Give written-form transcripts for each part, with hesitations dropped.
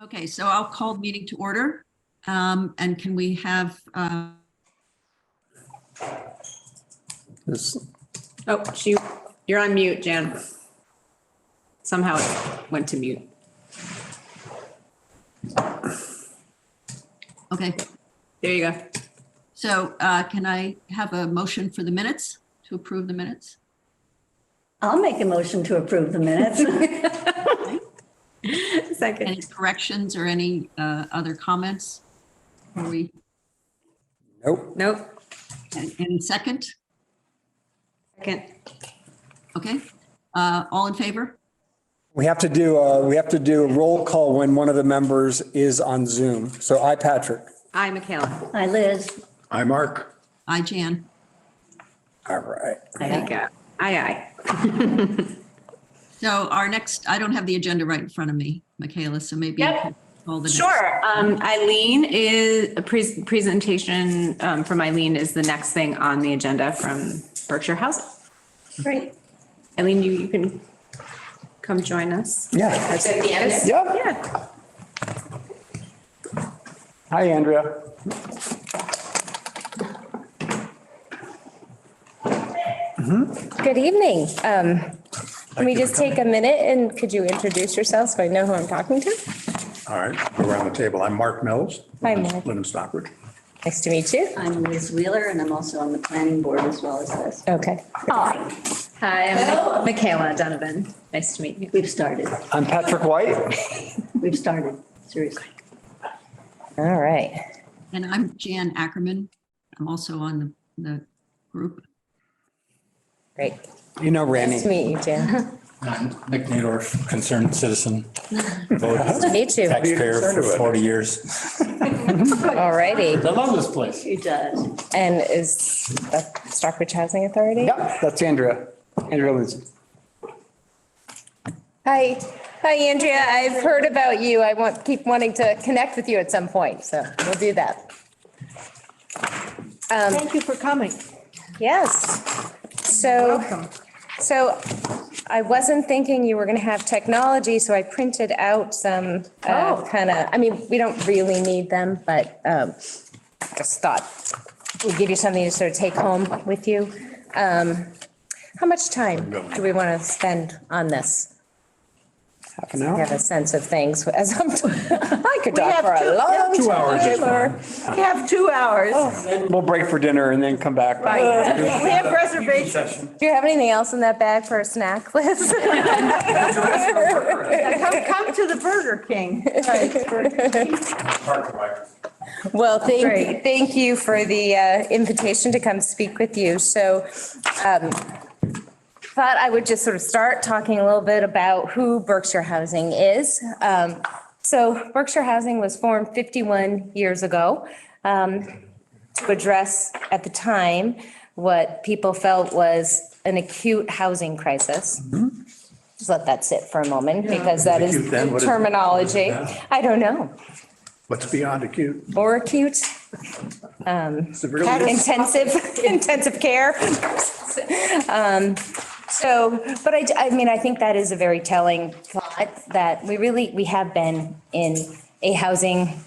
Okay, so I'll call the meeting to order. And can we have, Oh, you're on mute, Jan. Somehow it went to mute. okay, There you go. so can I have a motion for the minutes, to approve the minutes? I'll make a motion to approve the minutes. Second. Any corrections or any other comments? Are we, Nope. any second? Second. Okay, all in favor? We have to do a roll call when one of the members is on Zoom. So I, Patrick. Hi, Michaela. Hi, Liz. Hi, Mark. Aye, Jan. All right. There you go. Aye. So our next, I don't have the agenda right in front of me, Michaela, so maybe. Yep. you can call the next. Sure. Eileen is a presentation from Eileen is the next thing on the agenda from Berkshire Housing. Great. Eileen, you can come join us. Yeah. Yes. Yeah. Yeah. Hi, Andrea. Good evening. Can we just take a minute and could you introduce yourself so I know who I'm talking to? All right, go around the table. I'm Mark Mills. Hi, Mark. Live in Stockbridge. Nice to meet you. I'm Liz Wheeler, and I'm also on the planning board as well as this. Okay. Hi. Hi, I'm Michaela Donovan. Nice to meet you. We've started. I'm Patrick White. We've started, seriously. All right. And I'm Jan Ackerman. I'm also on the group. Great. You know Nice to Randy. meet you, Jan. I'm Nick Nadorf, concerned citizen, Nice to meet you. taxpayer for 40 years. All righty. I love this place. He does. And is that Stockbridge Housing Authority? Yep, that's Andrea. Andrea Lindsay. Hi. Hi, Andrea. I've heard about you. Keep wanting to connect with you at some point, so we'll do that. Thank you for coming. Yes. So I wasn't thinking you were going to have technology, so I printed out some we don't really need them, but just thought we'd give you something to sort of take home with you. How much time do we want to spend on this? Half an I hour. have a sense of things as I could talk for a long 2 hours is time. We have 2 hours. We'll break for dinner and then come back. We have reservations. Do you have anything else in that bag for a snack, Liz? Come to the Burger King. Well, Great. thank you for the invitation to come speak with you. So thought I would just sort of start talking a little bit about who Berkshire Housing is. So Berkshire Housing was formed 51 years ago to address at the time what people felt was an acute housing crisis. Just let that sit for a moment because that is Acute then? What is it? terminology. I don't know. What's beyond acute? Or acute. Severely. Intensive care. But I think that is a very telling thought that we have been in a housing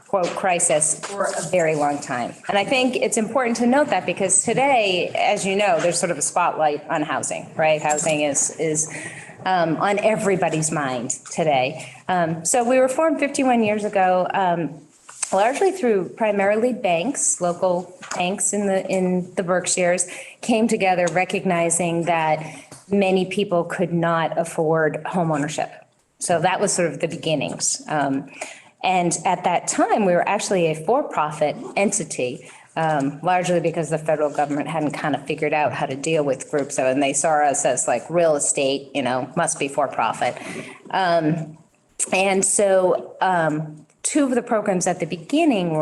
quote crisis for a very long time. And I think it's important to note that because today, as you know, there's sort of a spotlight on housing, right? Housing is on everybody's mind today. So we were formed 51 years ago, largely through primarily banks, local banks in the Berkshires came together recognizing that many people could not afford homeownership. So that was sort of the beginnings. And at that time, we were actually a for-profit entity, largely because the federal government hadn't kind of figured out how to deal with groups. And they saw us as like real estate, must be for-profit. And so two of the programs at the beginning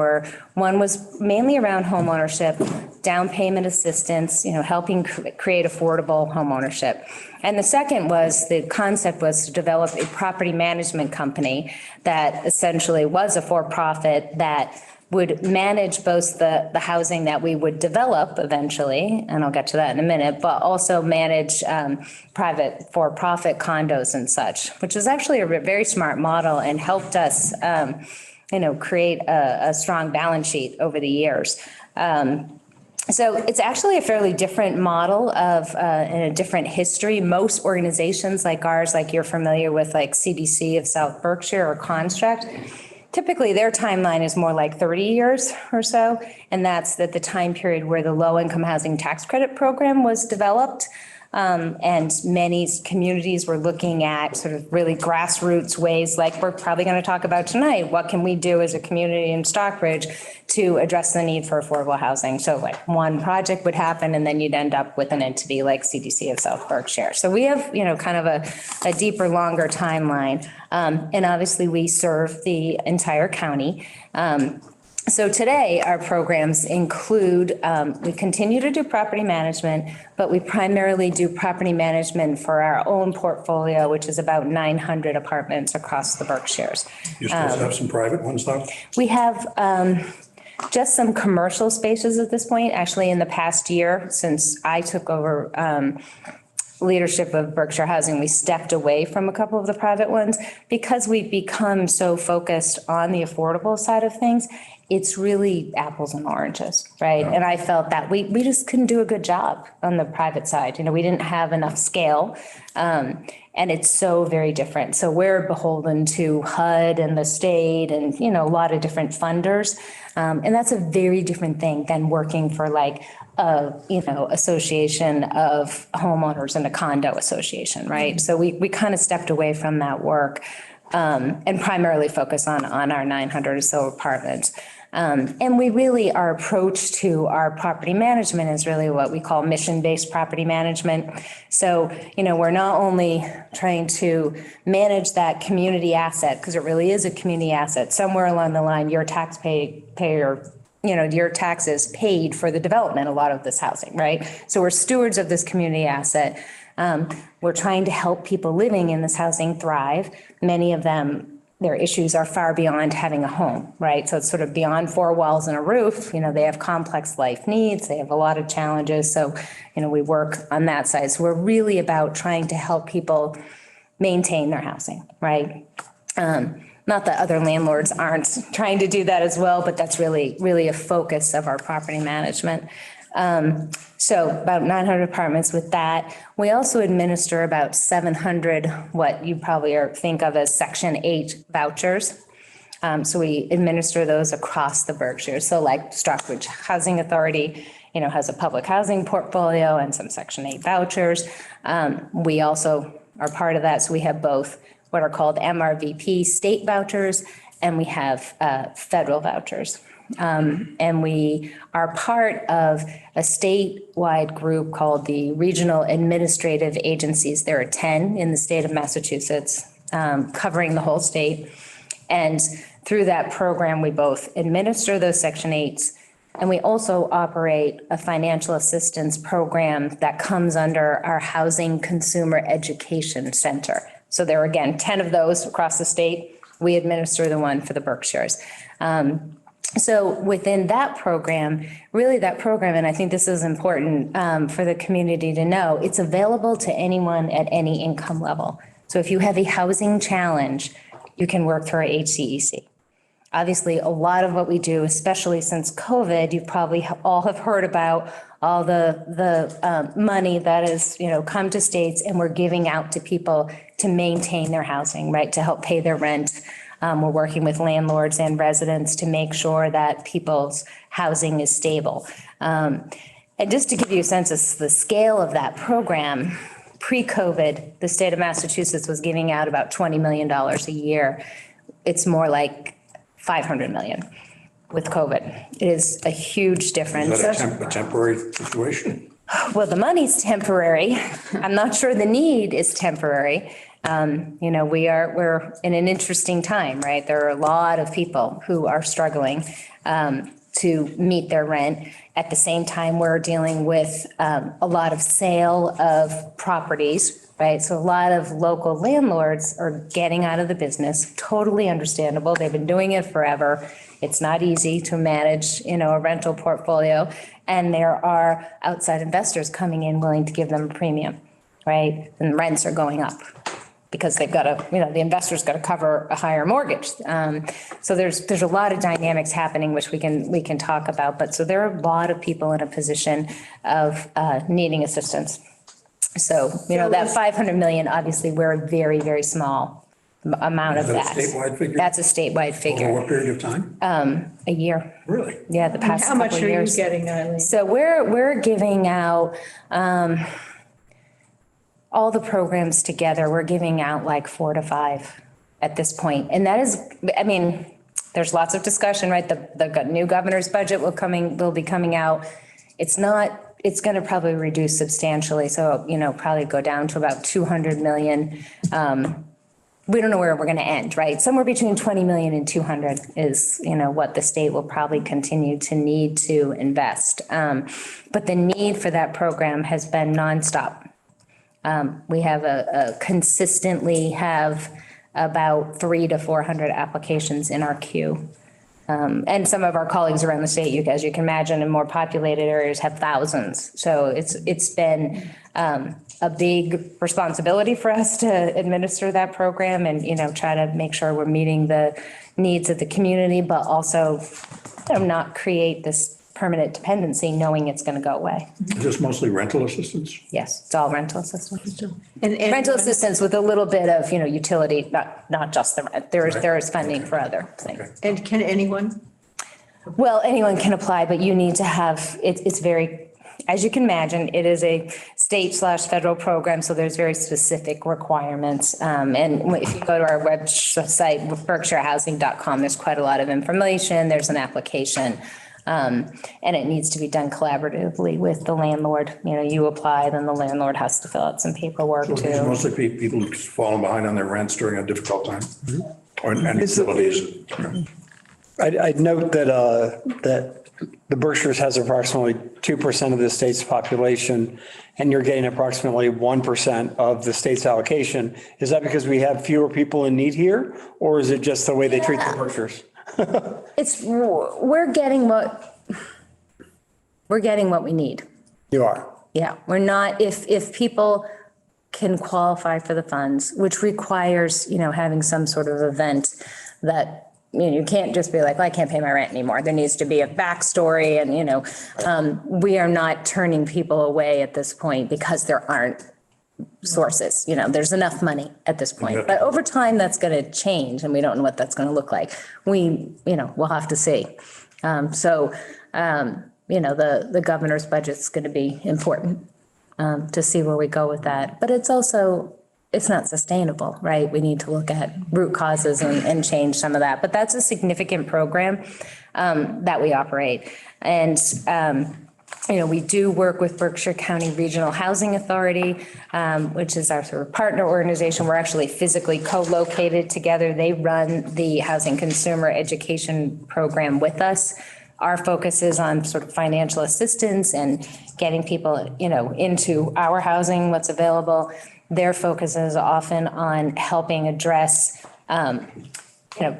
one was mainly around homeownership, down payment assistance, helping create affordable homeownership. And the concept was to develop a property management company that essentially was a for-profit that would manage both the housing that we would develop eventually, and I'll get to that in a minute, but also manage private for-profit condos and such, which is actually a very smart model and helped us, create a strong balance sheet over the years. So it's actually a fairly different model and a different history. Most organizations like ours, like you're familiar with, like CDC of South Berkshire or Construct, typically their timeline is more like 30 years or so. And that's the time period where the low income housing tax credit program was developed. And many communities were looking at sort of really grassroots ways, like we're probably going to talk about tonight. What can we do as a community in Stockbridge to address the need for affordable housing? So like one project would happen and then you'd end up with an entity like CDC of South Berkshire. So we have, kind of a deeper, longer timeline. And obviously we serve the entire county. So today, our programs include, we continue to do property management, but we primarily do property management for our own portfolio, which is about 900 apartments across the Berkshires. You still have some private ones though? We have just some commercial spaces at this point. Actually, in the past year, since I took over leadership of Berkshire Housing, we stepped away from a couple of the private ones because we've become so focused on the affordable side of things. It's really apples and oranges, right? And I felt that we just couldn't do a good job on the private side. We didn't have enough scale. And it's so very different. So we're beholden to HUD and the state and, a lot of different funders. And that's a very different thing than working for like association of homeowners and a condo association, right? So we kind of stepped away from that work and primarily focus on our 900 or so apartments. And we really, our approach to our property management is really what we call mission-based property management. So, we're not only trying to manage that community asset, because it really is a community asset. Somewhere along the line, your taxpayer, your taxes paid for the development, a lot of this housing, right? So we're stewards of this community asset. We're trying to help people living in this housing thrive. Many of them, their issues are far beyond having a home, right? So it's sort of beyond four walls and a roof. They have complex life needs. They have a lot of challenges. So, we work on that side. So we're really about trying to help people maintain their housing, right? Not that other landlords aren't trying to do that as well, but that's really, really a focus of our property management. So about 900 apartments with that. We also administer about 700, what you probably think of as Section 8 vouchers. So we administer those across the Berkshires. So like Stockbridge Housing Authority, has a public housing portfolio and some Section 8 vouchers. We also are part of that. So we have both what are called MRVP state vouchers, and we have federal vouchers. And we are part of a statewide group called the Regional Administrative Agencies. There are 10 in the state of Massachusetts, covering the whole state. And through that program, we both administer those Section 8s, and we also operate a financial assistance program that comes under our Housing Consumer Education Center. So there are, again, 10 of those across the state. We administer the one for the Berkshires. So within that program, and I think this is important for the community to know, it's available to anyone at any income level. So if you have a housing challenge, you can work through our HCEC. Obviously, a lot of what we do, especially since COVID, you probably all have heard about all the money that has, come to states and we're giving out to people to maintain their housing, right, to help pay their rent. We're working with landlords and residents to make sure that people's housing is stable. And just to give you a sense of the scale of that program, pre-COVID, the state of Massachusetts was giving out about $20 million a year. It's more like 500 million with COVID. It is a huge difference. Is that a temporary situation? Well, the money's temporary. I'm not sure the need is temporary. We're in an interesting time, right? There are a lot of people who are struggling to meet their rent. At the same time, we're dealing with a lot of sale of properties, right? So a lot of local landlords are getting out of the business, totally understandable. They've been doing it forever. It's not easy to manage, a rental portfolio. And there are outside investors coming in willing to give them a premium, right? And rents are going up because they've got to, the investor's got to cover a higher mortgage. So there's a lot of dynamics happening, which we can talk about. But so there are a lot of people in a position of needing assistance. So, that 500 million, obviously, we're a very, very small amount of Is that. that a statewide figure? That's a statewide Over figure. what period of time? A year. Really? Yeah, the past How much couple are you years. getting, Eileen? So we're giving out, all the programs together, we're giving out like 4 to 5 at this point. And that is, there's lots of discussion, right? The new governor's budget will be coming out. It's going to probably reduce substantially. So, probably go down to about 200 million. We don't know where we're going to end, right? Somewhere between 20 million and 200 is, what the state will probably continue to need to invest. But the need for that program has been nonstop. We have consistently have about 300 to 400 applications in our queue. And some of our colleagues around the state, as you can imagine, in more populated areas have thousands. So it's been a big responsibility for us to administer that program and, try to make sure we're meeting the needs of the community, but also not create this permanent dependency knowing it's going to go away. Is this mostly rental assistance? Yes, it's all rental assistance. And Rental assistance with a little bit of, utility, not just the rent. There is funding for other things. And can anyone? Well, anyone can apply, but you need to have, it's very, as you can imagine, it is a state/federal program, so there's very specific requirements. And if you go to our website, berkshirehousing.com, there's quite a lot of information. There's an application. And it needs to be done collaboratively with the landlord. You apply, then the landlord has to fill out some paperwork So these are too. mostly people who've fallen behind on their rents during a difficult time? Or and utilities? I'd note that the Berkshires has approximately 2% of the state's population, and you're getting approximately 1% of the state's allocation. Is that because we have fewer people in need here, or is it just the way they treat the Berkshires? We're getting what we need. You are. Yeah, we're not, if people can qualify for the funds, which requires, having some sort of event that, you can't just be like, well, I can't pay my rent anymore. There needs to be a backstory and, we are not turning people away at this point because there aren't sources, there's enough money at this point. But over time, that's going to change and we don't know what that's going to look like. We'll have to see. The governor's budget's going to be important to see where we go with that. But it's not sustainable, right? We need to look at root causes and change some of that. But that's a significant program that we operate. And we do work with Berkshire County Regional Housing Authority, which is our sort of partner organization. We're actually physically co-located together. They run the housing consumer education program with us. Our focus is on sort of financial assistance and getting people, into our housing, what's available. Their focus is often on helping address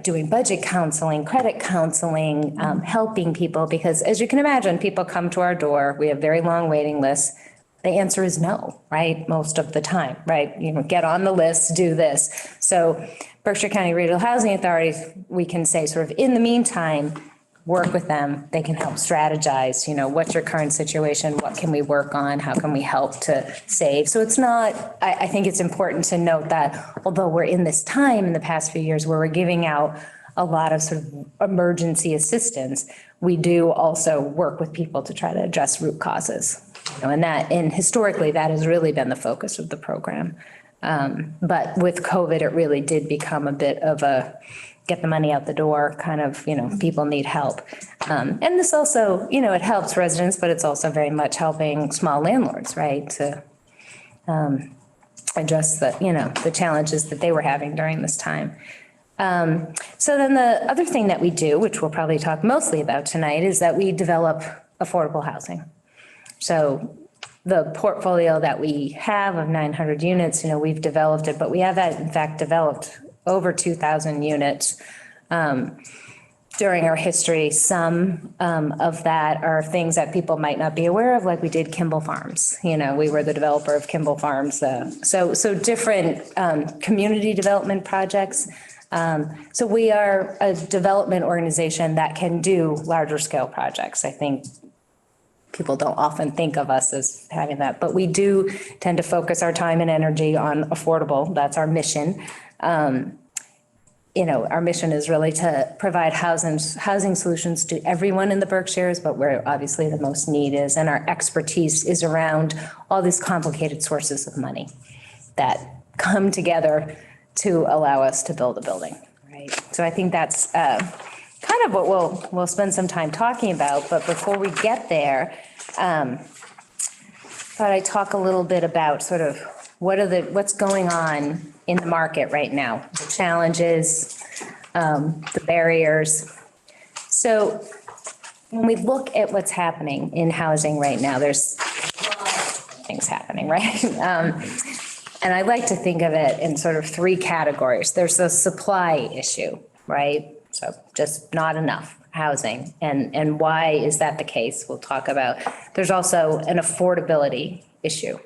doing budget counseling, credit counseling, helping people, because as you can imagine, people come to our door, we have very long waiting lists. The answer is no, right? Most of the time, right? Get on the list, do this. So Berkshire County Regional Housing Authority, we can say sort of in the meantime, work with them. They can help strategize, what's your current situation? What can we work on? How can we help to save? So it's not, I think it's important to note that although we're in this time in the past few years where we're giving out a lot of sort of emergency assistance, we do also work with people to try to address root causes. And historically, that has really been the focus of the program. But with COVID, it really did become a bit of a get the money out the door kind of, people need help. And this also, it helps residents, but it's also very much helping small landlords, right? To address the challenges that they were having during this time. So then the other thing that we do, which we'll probably talk mostly about tonight, is that we develop affordable housing. So the portfolio that we have of 900 units, we've developed it, but we have in fact developed over 2,000 units during our history. Some of that are things that people might not be aware of, like we did Kimball Farms. We were the developer of Kimball Farms. So different community development projects. So we are a development organization that can do larger scale projects. I think people don't often think of us as having that, but we do tend to focus our time and energy on affordable. That's our mission. Our mission is really to provide housing solutions to everyone in the Berkshires, but where obviously the most need is. And our expertise is around all these complicated sources of money that come together to allow us to build a building, right? So I think that's kind of what we'll spend some time talking about. But before we get there, thought I'd talk a little bit about sort of what's going on in the market right now, the challenges, the barriers. So when we look at what's happening in housing right now, there's things happening, right? And I like to think of it in sort of three categories. There's the supply issue, right? So just not enough housing. And why is that the case? We'll talk about. There's also an affordability issue.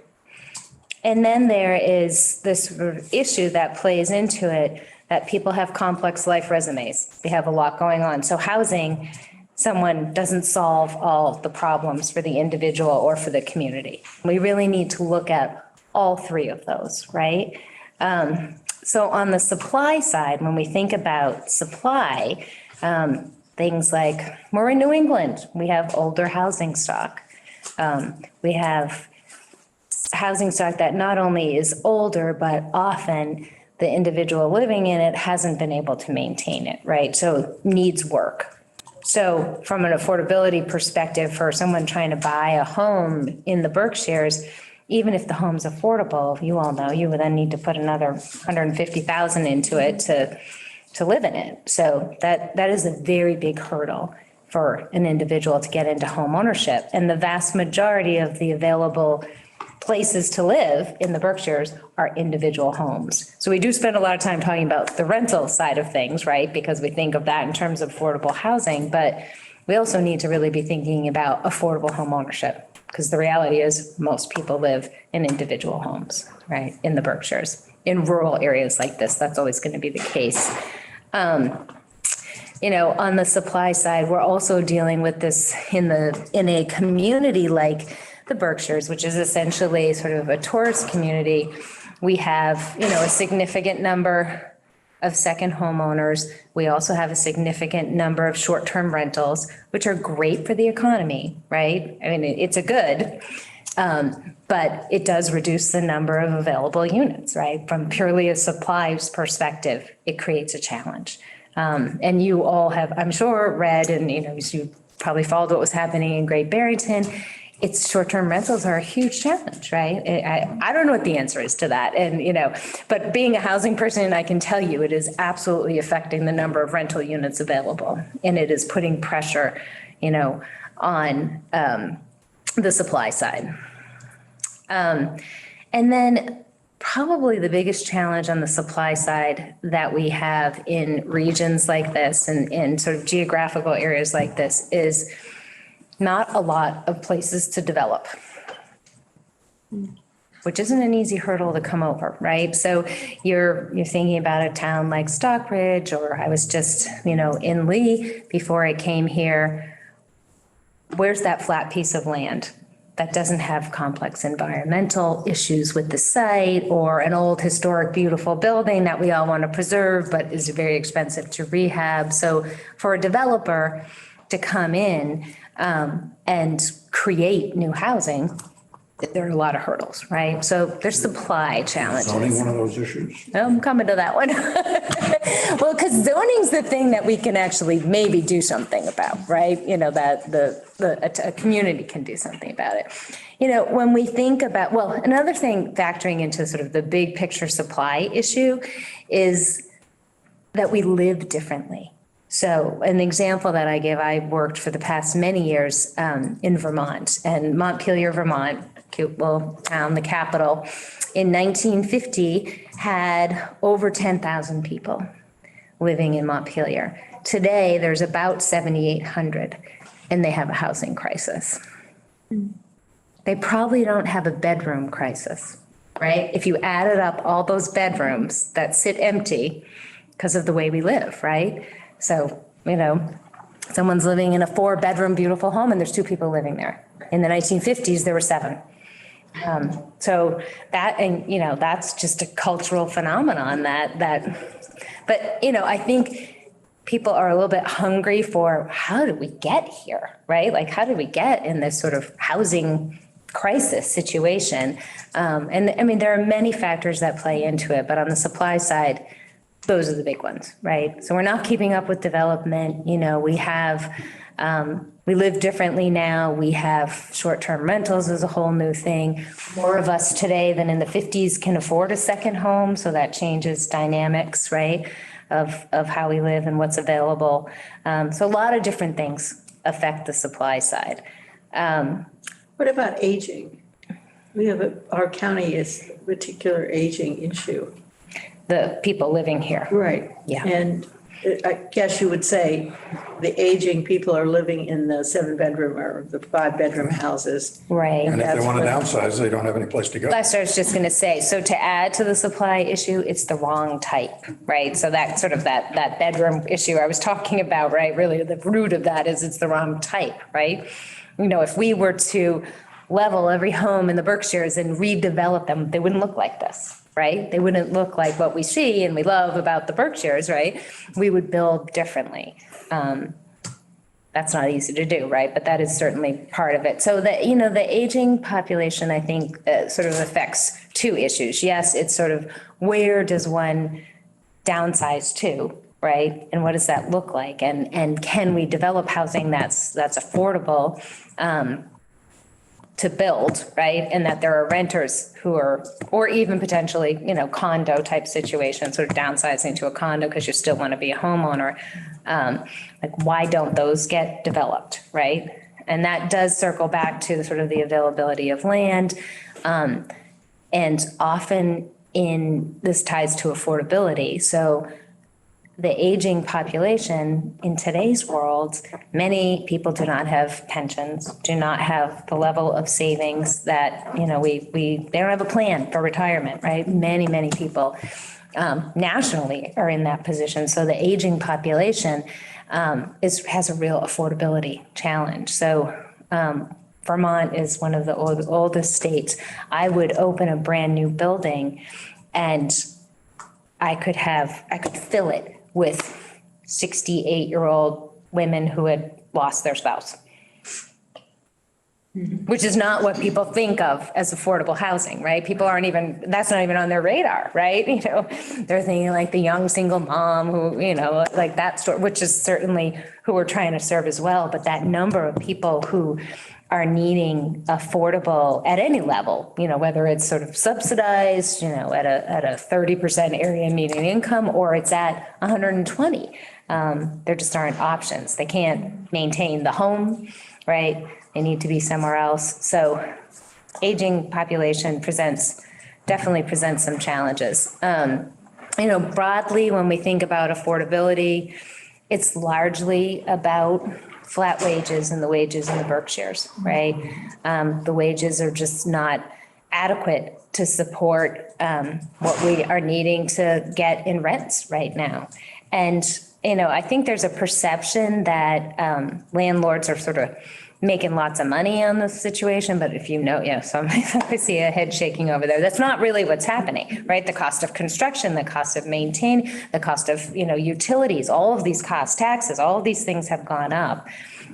And then there is this sort of issue that plays into it, that people have complex life resumes. They have a lot going on. So housing, someone doesn't solve all the problems for the individual or for the community. We really need to look at all three of those, right? So on the supply side, when we think about supply, things like we're in New England, we have older housing stock. We have housing stock that not only is older, but often the individual living in it hasn't been able to maintain it, right? So needs work. So from an affordability perspective, for someone trying to buy a home in the Berkshires, even if the home's affordable, you all know, you would then need to put another 150,000 into it to live in it. So that is a very big hurdle for an individual to get into home ownership. And the vast majority of the available places to live in the Berkshires are individual homes. So we do spend a lot of time talking about the rental side of things, right? Because we think of that in terms of affordable housing, but we also need to really be thinking about affordable home ownership, because the reality is most people live in individual homes, right? In the Berkshires, in rural areas like this, that's always going to be the case. On the supply side, we're also dealing with this in a community like the Berkshires, which is essentially sort of a tourist community. We have, a significant number of second homeowners. We also have a significant number of short-term rentals, which are great for the economy, right? I mean, it's a good, but it does reduce the number of available units, right? From purely a supplies perspective, it creates a challenge. And you all have, I'm sure, read and, you probably followed what was happening in Great Barrington. It's short-term rentals are a huge challenge, right? I don't know what the answer is to that. And, but being a housing person, I can tell you it is absolutely affecting the number of rental units available. And it is putting pressure, on the supply side. And then probably the biggest challenge on the supply side that we have in regions like this and in sort of geographical areas like this is not a lot of places to develop, which isn't an easy hurdle to come over, right? So you're thinking about a town like Stockbridge, or I was just, in Lee before I came here. Where's that flat piece of land that doesn't have complex environmental issues with the site, or an old historic beautiful building that we all want to preserve but is very expensive to rehab? So for a developer to come in and create new housing, there are a lot of hurdles, right? So there's supply challenges. Zoning one of those issues? I'm coming to that one. Well, because zoning's the thing that we can actually maybe do something about, right? That a community can do something about it. When we think about, well, another thing factoring into sort of the big picture supply issue is that we live differently. So an example that I give, I worked for the past many years in Vermont, and Montpelier, Vermont, cute little town, the capital, in 1950 had over 10,000 people living in Montpelier. Today, there's about 7,800, and they have a housing crisis. They probably don't have a bedroom crisis, right? If you added up all those bedrooms that sit empty because of the way we live, right? So, someone's living in a 4-bedroom beautiful home and there's 2 people living there. In the 1950s, there were 7. So that, and, that's just a cultural phenomenon but, I think people are a little bit hungry for how did we get here, right? Like, how did we get in this sort of housing crisis situation? And I mean, there are many factors that play into it, but on the supply side, those are the big ones, right? So we're not keeping up with development. We live differently now. We have short-term rentals as a whole new thing. More of us today than in the 50s can afford a second home. So that changes dynamics, right? Of how we live and what's available. So a lot of different things affect the supply side. What about aging? Our county is a particular aging issue. The people living here. Right. Yeah. And I guess you would say the aging people are living in the 7-bedroom or the 5-bedroom houses. Right. And if they That's want to what- downsize, they don't have any place to go. That's what I was just going to say. So to add to the supply issue, it's the wrong type, right? So that sort of that bedroom issue I was talking about, right? Really, the root of that is it's the wrong type, right? If we were to level every home in the Berkshires and redevelop them, they wouldn't look like this, right? They wouldn't look like what we see and we love about the Berkshires, right? We would build differently. That's not easy to do, right? But that is certainly part of it. So the aging population, I think, sort of affects 2 issues. Yes, it's sort of where does one downsize to, right? And what does that look like? And can we develop housing that's affordable to build, right? And that there are renters who are, or even potentially, condo type situations, sort of downsizing to a condo because you still want to be a homeowner. Like, why don't those get developed, right? And that does circle back to sort of the availability of land. And often this ties to affordability. So the aging population in today's world, many people do not have pensions, do not have the level of savings that, they don't have a plan for retirement, right? Many, many people nationally are in that position. So the aging population has a real affordability challenge. So Vermont is one of the oldest states. I would open a brand new building and I could fill it with 68-year-old women who had lost their spouse, which is not what people think of as affordable housing, right? People that's not even on their radar, right? They're thinking like the young single mom who, like that story, which is certainly who we're trying to serve as well. But that number of people who are needing affordable at any level, whether it's sort of subsidized, at a 30% area median income, or it's at 120. There just aren't options. They can't maintain the home, right? They need to be somewhere else. So aging population definitely presents some challenges. Broadly, when we think about affordability, it's largely about flat wages and the wages in the Berkshires, right? The wages are just not adequate to support what we are needing to get in rents right now. And, I think there's a perception that landlords are sort of making lots of money on the situation, but if so I see a head shaking over there. That's not really what's happening, right? The cost of construction, the cost of maintaining, the cost of, utilities, all of these costs, taxes, all of these things have gone up.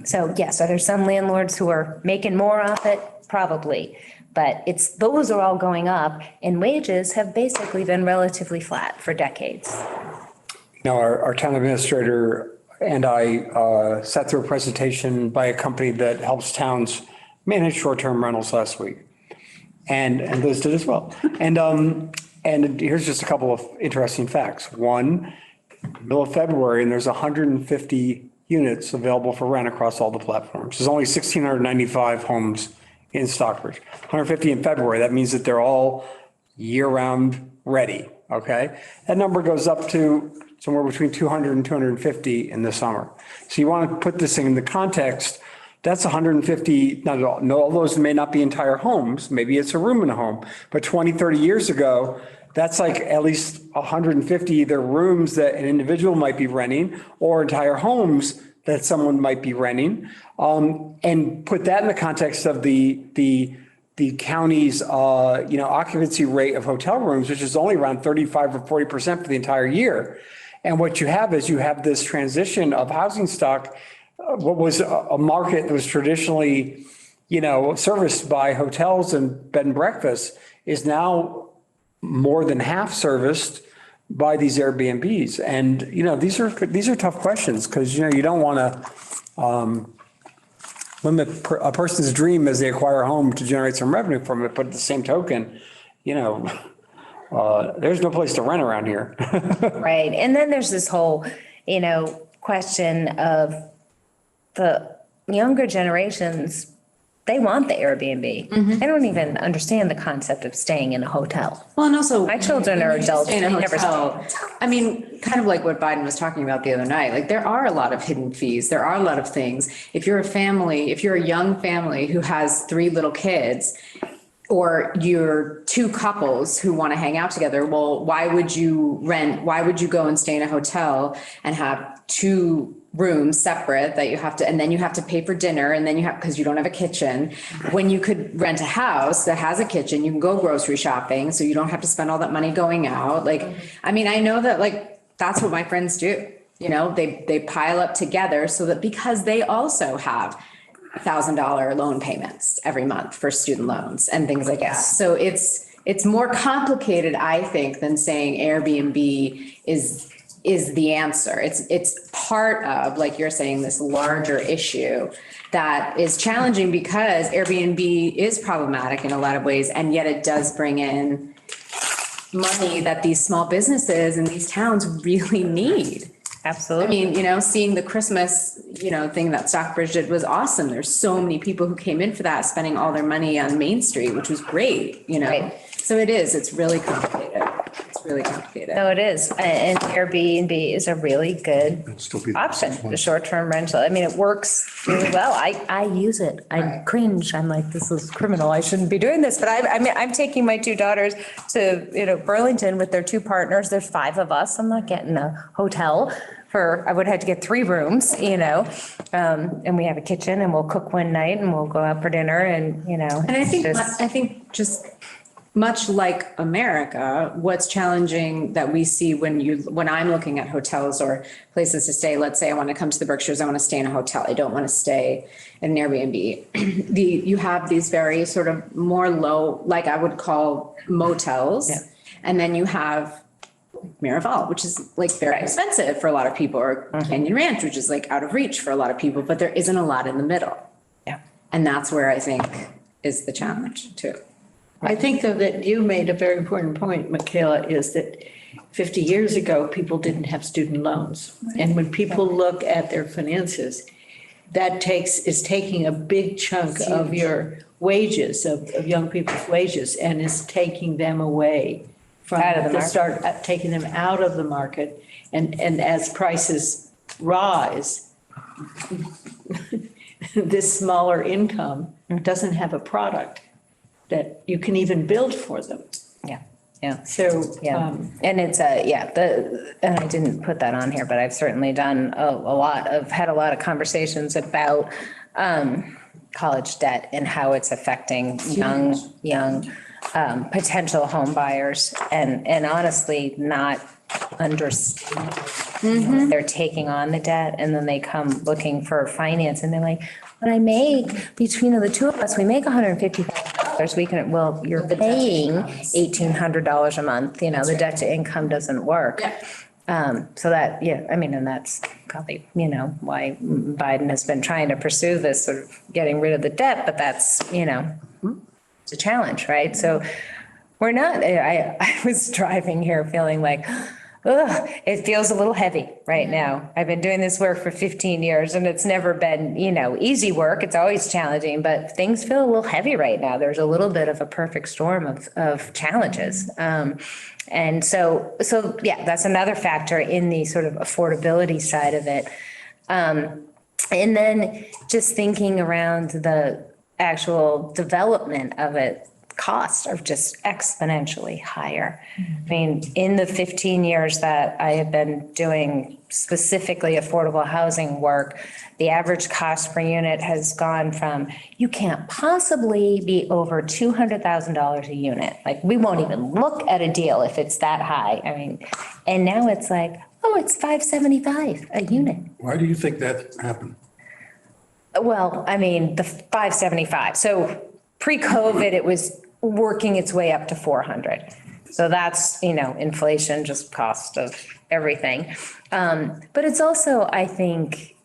So yes, are there some landlords who are making more off it? Probably, but those are all going up and wages have basically been relatively flat for decades. Now, our town administrator and I sat through a presentation by a company that helps towns manage short-term rentals last week. And Liz did as well. And here's just a couple of interesting facts. One, middle of February, and there's 150 units available for rent across all the platforms. There's only 1,695 homes in Stockbridge, 150 in February. That means that they're all year-round ready, okay? That number goes up to somewhere between 200 and 250 in the summer. So you want to put this thing in the context, that's 150, not at all. No, all those may not be entire homes. Maybe it's a room in a home. But 20, 30 years ago, that's like at least 150 either rooms that an individual might be renting or entire homes that someone might be renting. And put that in the context of the county's, occupancy rate of hotel rooms, which is only around 35 or 40% for the entire year. And what you have is you have this transition of housing stock, what was a market that was traditionally, serviced by hotels and bed and breakfasts is now more than half serviced by these Airbnbs. And, these are tough questions because, you don't want to limit a person's dream as they acquire a home to generate some revenue from it. But at the same token, there's no place to rent around here. Right. And then there's this whole, question of the younger generations, they want the Airbnb. They don't even understand the concept of staying in a hotel. Well, and also. My children are adults. In a They never hotel. I mean, kind of like what Biden was talking about the other night, like there are a lot of hidden fees. There are a lot of things. If you're a young family who has 3 little kids, or you're 2 couples who want to hang out together, well, why would you go and stay in a hotel and have 2 rooms separate that you have to, and then you have to pay for dinner, and then because you don't have a kitchen, when you could rent a house that has a kitchen, you can go grocery shopping, so you don't have to spend all that money going out. I know that that's what my friends do. They pile up together so that, because they also have $1,000 loan payments every month for student loans and things like that. So it's more complicated, I think, than saying Airbnb is the answer. It's part of, like you're saying, this larger issue that is challenging because Airbnb is problematic in a lot of ways, and yet it does bring in money that these small businesses in these towns really need. Absolutely. I mean, seeing the Christmas, thing that Stockbridge did was awesome. There's so many people who came in for that, spending all their money on Main Street, which was great, Right. So it's really complicated. It's really complicated. No, it is. And Airbnb is a really good option, the short-term rental. I mean, it works really well. I use it. I cringe. I'm like, this is criminal. I shouldn't be doing this. But I'm taking my 2 daughters to, Burlington with their 2 partners. There's 5 of us. I'm not getting a hotel I would have to get 3 rooms, and we have a kitchen and we'll cook one night and we'll go out for dinner and. And I think just much like America, what's challenging that we see when I'm looking at hotels or places to stay, let's say I want to come to the Berkshires, I want to stay in a hotel. I don't want to stay in an Airbnb. You have these very sort of more low, like I would call motels. Yeah. And then you have Miraval, which is very expensive for a lot of people, or Canyon Ranch, which is out of reach for a lot of people, but there isn't a lot in the middle. Yeah. And that's where I think is the challenge too. I think though that you made a very important point, Michaela, is that 50 years ago, people didn't have student loans. Right. And when people look at their finances, that is taking a big chunk of your wages, of young people's wages, and is taking them away from taking them out of the market. And as prices rise, this smaller income doesn't have a product that you can even build for them. Yeah. Yeah. So, and it's and I didn't put that on here, but I've certainly done had a lot of conversations about college debt and how it's affecting young potential home buyers, and honestly not understand they're taking on the debt, and then they come looking for finance and they're like, but I make, between the 2 of us, we make $150,000. You're paying $1,800 a month, the debt to income doesn't work. Yeah. So that, and that's probably, why Biden has been trying to pursue this sort of getting rid of the debt, but that's, it's a challenge, right? So we're not, I was driving here feeling like, it feels a little heavy right now. I've been doing this work for 15 years and it's never been, easy work. It's always challenging, but things feel a little heavy right now. There's a little bit of a perfect storm of challenges. And so yeah, that's another factor in the sort of affordability side of it. And then just thinking around the actual development of it, costs are just exponentially higher. I mean, in the 15 years that I have been doing specifically affordable housing work, the average cost per unit has gone from, you can't possibly be over $200,000 a unit. Like, we won't even look at a deal if it's that high. I mean, and now it's like, oh, it's $575 a unit. Why do you think that happened? Well, I mean, the 575. So pre-COVID, it was working its way up to 400. So that's, inflation, just cost of everything. But it's also, I think,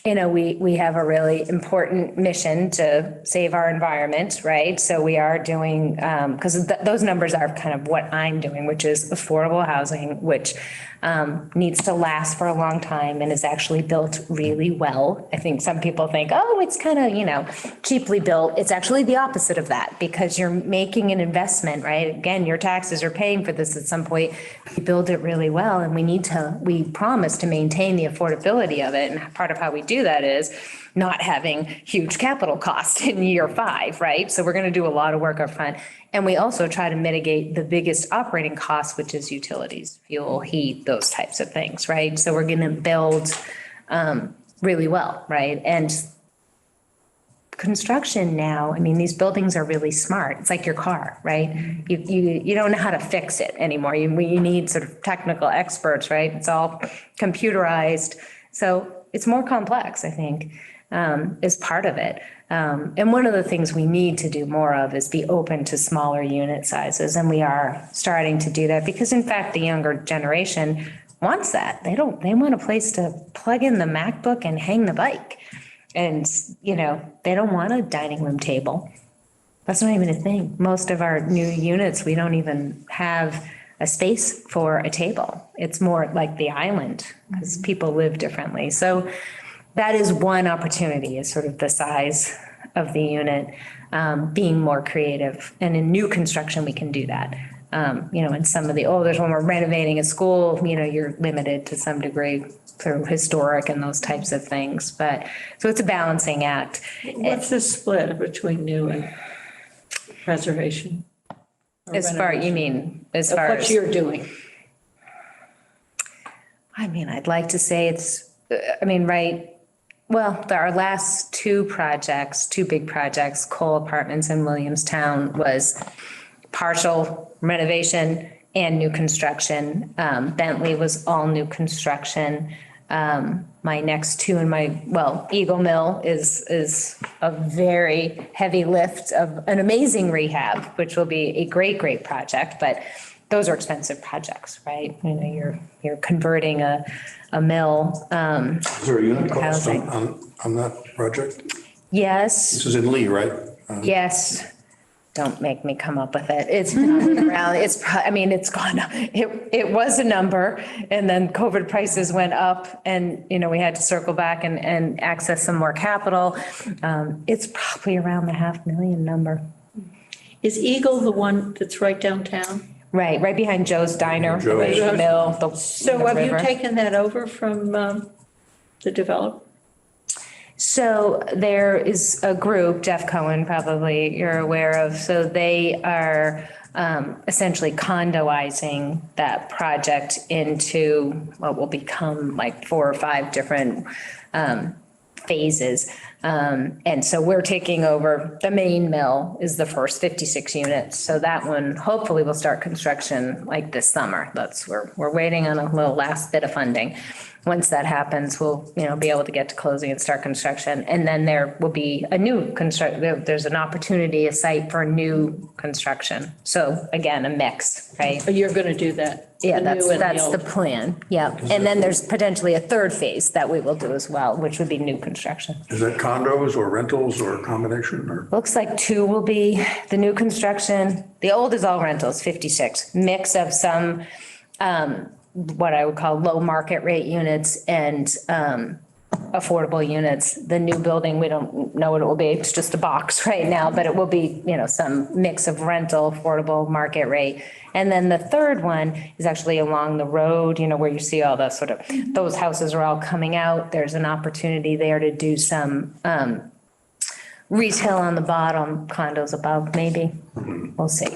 we have a really important mission to save our environment, right? So we are doing, because those numbers are kind of what I'm doing, which is affordable housing, which needs to last for a long time and is actually built really well. I think some people think, oh, it's kind of, cheaply built. It's actually the opposite of that, because you're making an investment, right? Again, your taxes are paying for this at some point. We build it really well, and we promise to maintain the affordability of it. And part of how we do that is not having huge capital costs in year 5, right? So we're going to do a lot of work up front. And we also try to mitigate the biggest operating costs, which is utilities, fuel, heat, those types of things, right? So we're going to build really well, right? And construction now, I mean, these buildings are really smart. It's like your car, right? You don't know how to fix it anymore. You need sort of technical experts, right? It's all computerized. So it's more complex, I think, is part of it. And one of the things we need to do more of is be open to smaller unit sizes. And we are starting to do that because, in fact, the younger generation wants that. They want a place to plug in the MacBook and hang the bike. And, they don't want a dining room table. That's not even a thing. Most of our new units, we don't even have a space for a table. It's more like the island because people live differently. So that is one opportunity, is sort of the size of the unit, being more creative. And in new construction, we can do that. In some of the olders, when we're renovating a school, you're limited to some degree through historic and those types of things. But so it's a balancing act. What's the split between new and preservation? As far, you mean, as Of far what as, you're doing? I mean, I'd like to say it's, right. Well, our last two big projects, Cole Apartments in Williamstown, was partial renovation and new construction. Bentley was all new construction. My next two Eagle Mill is a very heavy lift of an amazing rehab, which will be a great, great project, but those are expensive projects, right? You're converting a mill. Is there a unit cost Housing. on that project? Yes. This is in Lee, right? Yes. Don't make me come up with it. It's been around. It's gone up. It was a number, and then COVID prices went up, and we had to circle back and access some more capital. It's probably around the $500,000 number. Is Eagle the one that's right downtown? Right behind Joe's Diner, Joe's. the mill. So the have you river. taken that over from the developer? So there is a group, Jeff Cohen, probably you're aware of. So they are essentially condoizing that project into what will become like 4 or 5 different phases. And so we're taking over, the main mill is the first 56 units. So that one hopefully will start construction like this summer. We're waiting on a little last bit of funding. Once that happens, we'll, be able to get to closing and start construction. And then there will be a new there's an opportunity, a site for new construction. So again, a mix, right? You're going to do that? Yeah, the new and that's the old. plan. Yeah. And then there's potentially a third phase that we will do as well, which would be new construction. Is that condos or rentals or a combination or? Looks like 2 will be the new construction. The old is all rentals, 56. Mix of some what I would call low market rate units and affordable units. The new building, we don't know what it will be. It's just a box right now, but it will be, some mix of rental, affordable, market rate. And then the third one is actually along the road, where you see all the sort of, those houses are all coming out. There's an opportunity there to do some retail on the bottom, condos above, maybe. We'll see.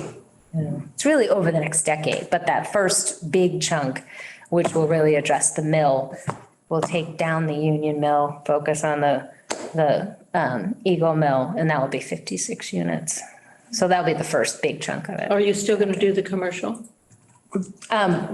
It's really over the next decade, but that first big chunk, which will really address the mill, will take down the Union Mill, focus on the Eagle Mill, and that will be 56 units. So that'll be the first big chunk of it. Are you still going to do the commercial?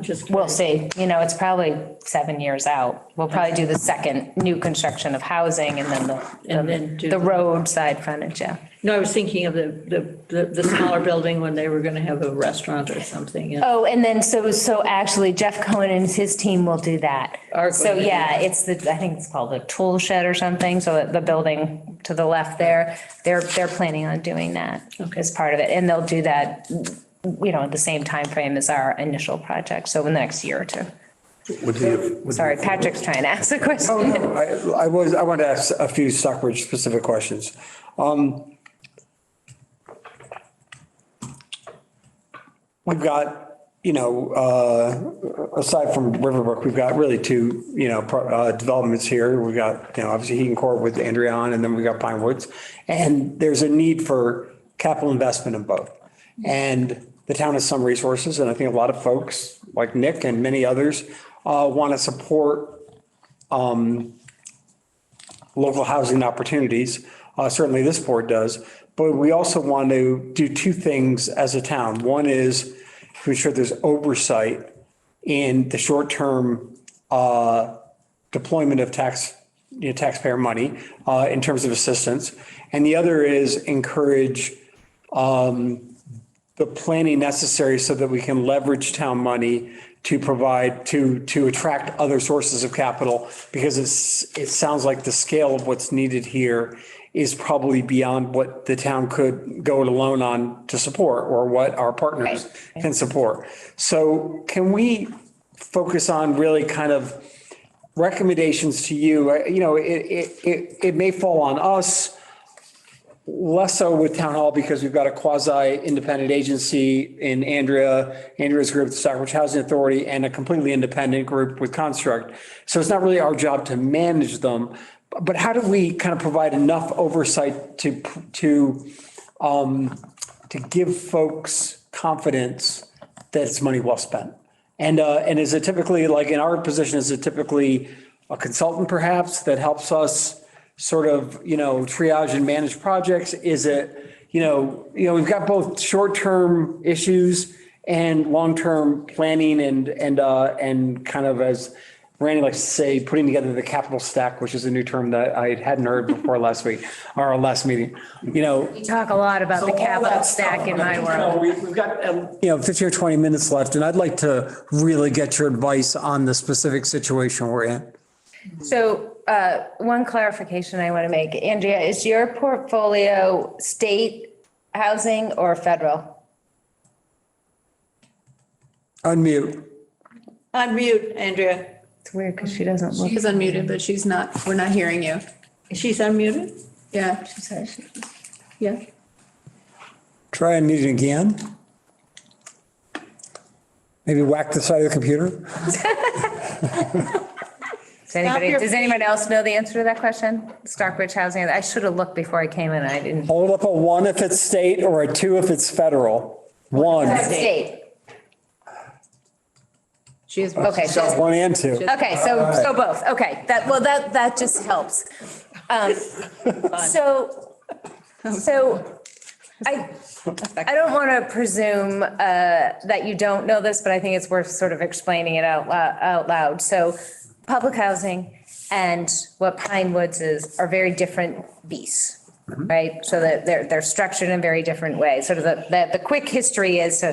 Just We'll see, it's probably 7 years out. We'll probably do the second new construction of housing and And then then do the the- roadside frontage, yeah. No, I was thinking of the smaller building when they were going to have a restaurant or something. Yeah. Oh, and then so actually Jeff Cohen and his team will do that. Are So going to do yeah, I think it's called a tool shed or something. So the building to the left there, they're planning on doing that as part of it. And they'll do that, at the same time frame as our initial project. So in the next year or two. Sorry, Patrick's trying to ask a question. I want to ask a few Stockbridge specific questions. We've got, aside from Riverbrook, we've got really two, developments here. We've got, obviously Heaton Court with Andrea on, and then we've got Pine Woods. And there's a need for capital investment in both. And the town has some resources, and I think a lot of folks like Nick and many others want to support local housing opportunities. Certainly this board does, but we also want to do two things as a town. One is to ensure there's oversight in the short-term deployment of taxpayer money in terms of assistance. And the other is encourage the planning necessary so that we can leverage town money to provide, to attract other sources of capital, because it sounds like the scale of what's needed here is probably beyond what the town could go it alone on to support, or what our partners can support. So can we focus on really kind of recommendations to you? It may fall on us, less so with Town Hall, because we've got a quasi-independent agency in Andrea's group, the Stockbridge Housing Authority, and a completely independent group with Construct. So it's not really our job to manage them, but how do we kind of provide enough oversight to give folks confidence that it's money well spent? And is it typically, like in our position, is it typically a consultant perhaps that helps us sort of, triage and manage projects? Is it, we've got both short-term issues and long-term planning and kind of, as Randy likes to say, putting together the capital stack, which is a new term that I hadn't heard before last week, or our last meeting, We talk a lot about the capital stack in my world. We've got, 15 or 20 minutes left, and I'd like to really get your advice on the specific situation we're in. So one clarification I want to make, Andrea, is your portfolio state housing or federal? Unmute. Unmute, Andrea. It's weird because she doesn't look. She's unmuted, but we're not hearing you. She's unmuted? Yeah. She says she- Yeah. Try unmuting again. Maybe whack the side of the computer. Does anybody else know the answer to that question? Stockbridge Housing, I should have looked before I came in, I didn't. Hold up a 1 if it's state or a 2 if it's federal. 1. State. She is. Okay, so 1 and 2. okay, so both, okay, that just helps. So I don't want to presume that you don't know this, but I think it's worth sort of explaining it out loud. So public housing and what Pine Woods is are very different beasts. right? So that they're structured in very different ways. Sort of the quick history is,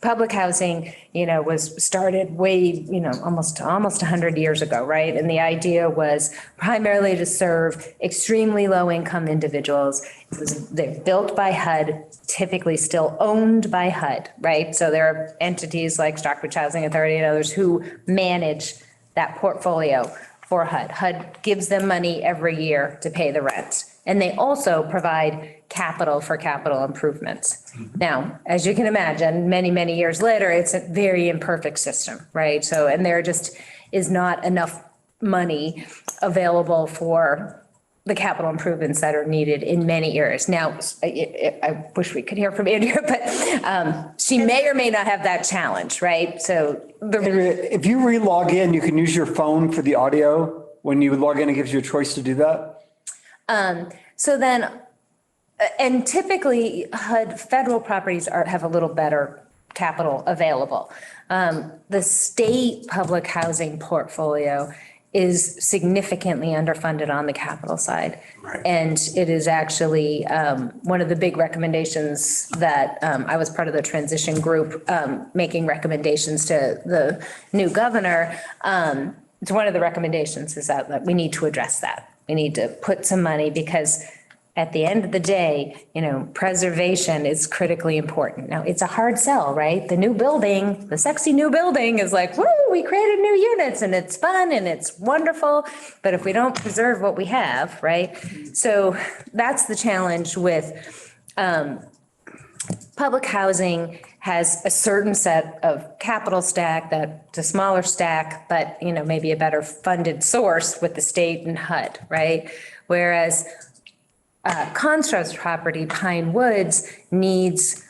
public housing, was started way, almost 100 years ago, right? And the idea was primarily to serve extremely low income individuals. They're built by HUD, typically still owned by HUD, right? So there are entities like Stockbridge Housing Authority and others who manage that portfolio for HUD. HUD gives them money every year to pay the rent. And they also provide capital for capital improvements. Now, as you can imagine, many, many years later, it's a very imperfect system, right? So, and there just is not enough money available for the capital improvements that are needed in many areas. Now, I wish we could hear from Andrea, but she may or may not have that challenge, right? So If you re-log in, you can use your phone for the audio. When you log in, it gives you a choice to do that. So then, and typically HUD federal properties have a little better capital available. The state public housing portfolio is significantly underfunded on the capital side. Right. And it is actually one of the big recommendations that I was part of the transition group making recommendations to the new governor. It's one of the recommendations is that we need to address that. We need to put some money because at the end of the day, preservation is critically important. Now, it's a hard sell, right? The new building, the sexy new building is like, woo, we created new units and it's fun and it's wonderful. But if we don't preserve what we have, right? So that's the challenge with public housing has a certain set of capital stack that's a smaller stack, but maybe a better funded source with the state and HUD, right? Whereas Construct's property, Pine Woods, needs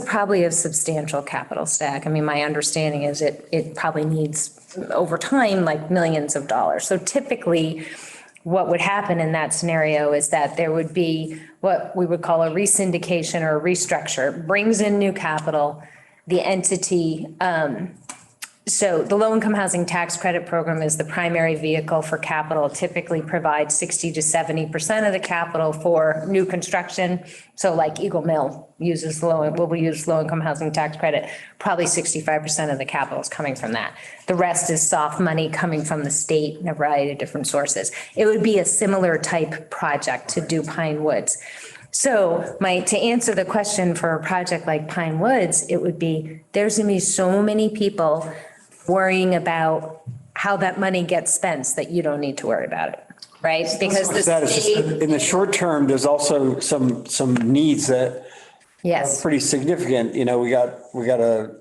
probably a substantial capital stack. I mean, my understanding is it probably needs over time like millions of dollars. So typically, what would happen in that scenario is that there would be what we would call a resyndication or a restructure, brings in new capital, the entity. So the low income housing tax credit program is the primary vehicle for capital, typically provides 60 to 70% of the capital for new construction. So like Eagle Mill uses we use low income housing tax credit, probably 65% of the capital is coming from that. The rest is soft money coming from the state and a variety of different sources. It would be a similar type project to do Pine Woods. So to answer the question for a project like Pine Woods, it would be, there's gonna be so many people worrying about how that money gets spent that you don't need to worry about it, right? Because the state. In the short term, there's also some needs that are Yes, pretty significant. We got a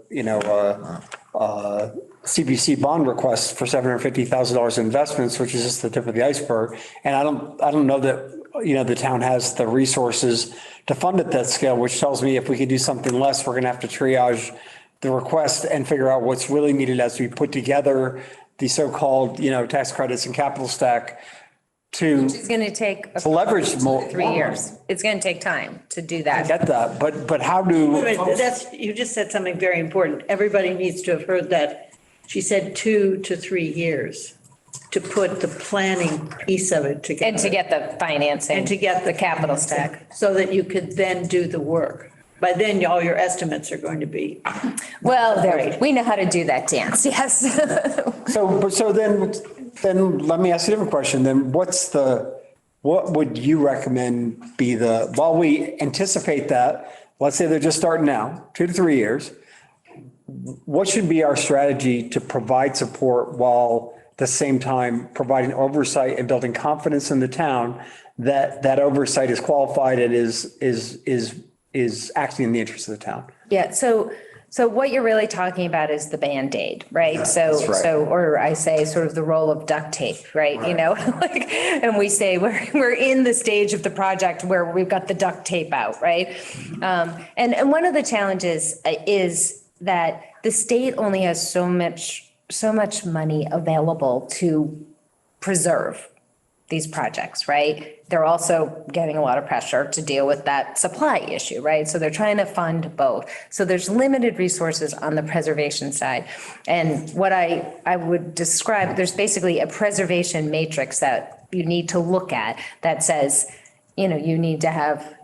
CPC bond request for $750,000 investments, which is just the tip of the iceberg. And I don't know that, the town has the resources to fund at that scale, which tells me if we could do something less, we're going to have to triage the request and figure out what's really needed as we put together the so-called, tax credits and capital stack to it's going to take leverage more. 3 years. It's going to take time to do I that. get that, but how do? You just said something very important. Everybody needs to have heard that. She said 2 to 3 years to put the planning piece of it together. And to get the financing. And to get the capital stack. So that you could then do the work. By then, all your estimates are going to be. Well, we know how to do that dance, yes. So then let me ask you a different question. Then what would you recommend be while we anticipate that, let's say they're just starting now, 2 to 3 years, what should be our strategy to provide support while at the same time providing oversight and building confidence in the town that oversight is qualified and is acting in the interest of the town? Yeah, so what you're really talking about is the Band-Aid, right? That's right. Or I say sort of the role of duct tape, right? And we say we're in the stage of the project where we've got the duct tape out, right? And one of the challenges is that the state only has so much money available to preserve these projects, right? They're also getting a lot of pressure to deal with that supply issue, right? So they're trying to fund both. So there's limited resources on the preservation side. And what I would describe, there's basically a preservation matrix that you need to look at that says, you need to have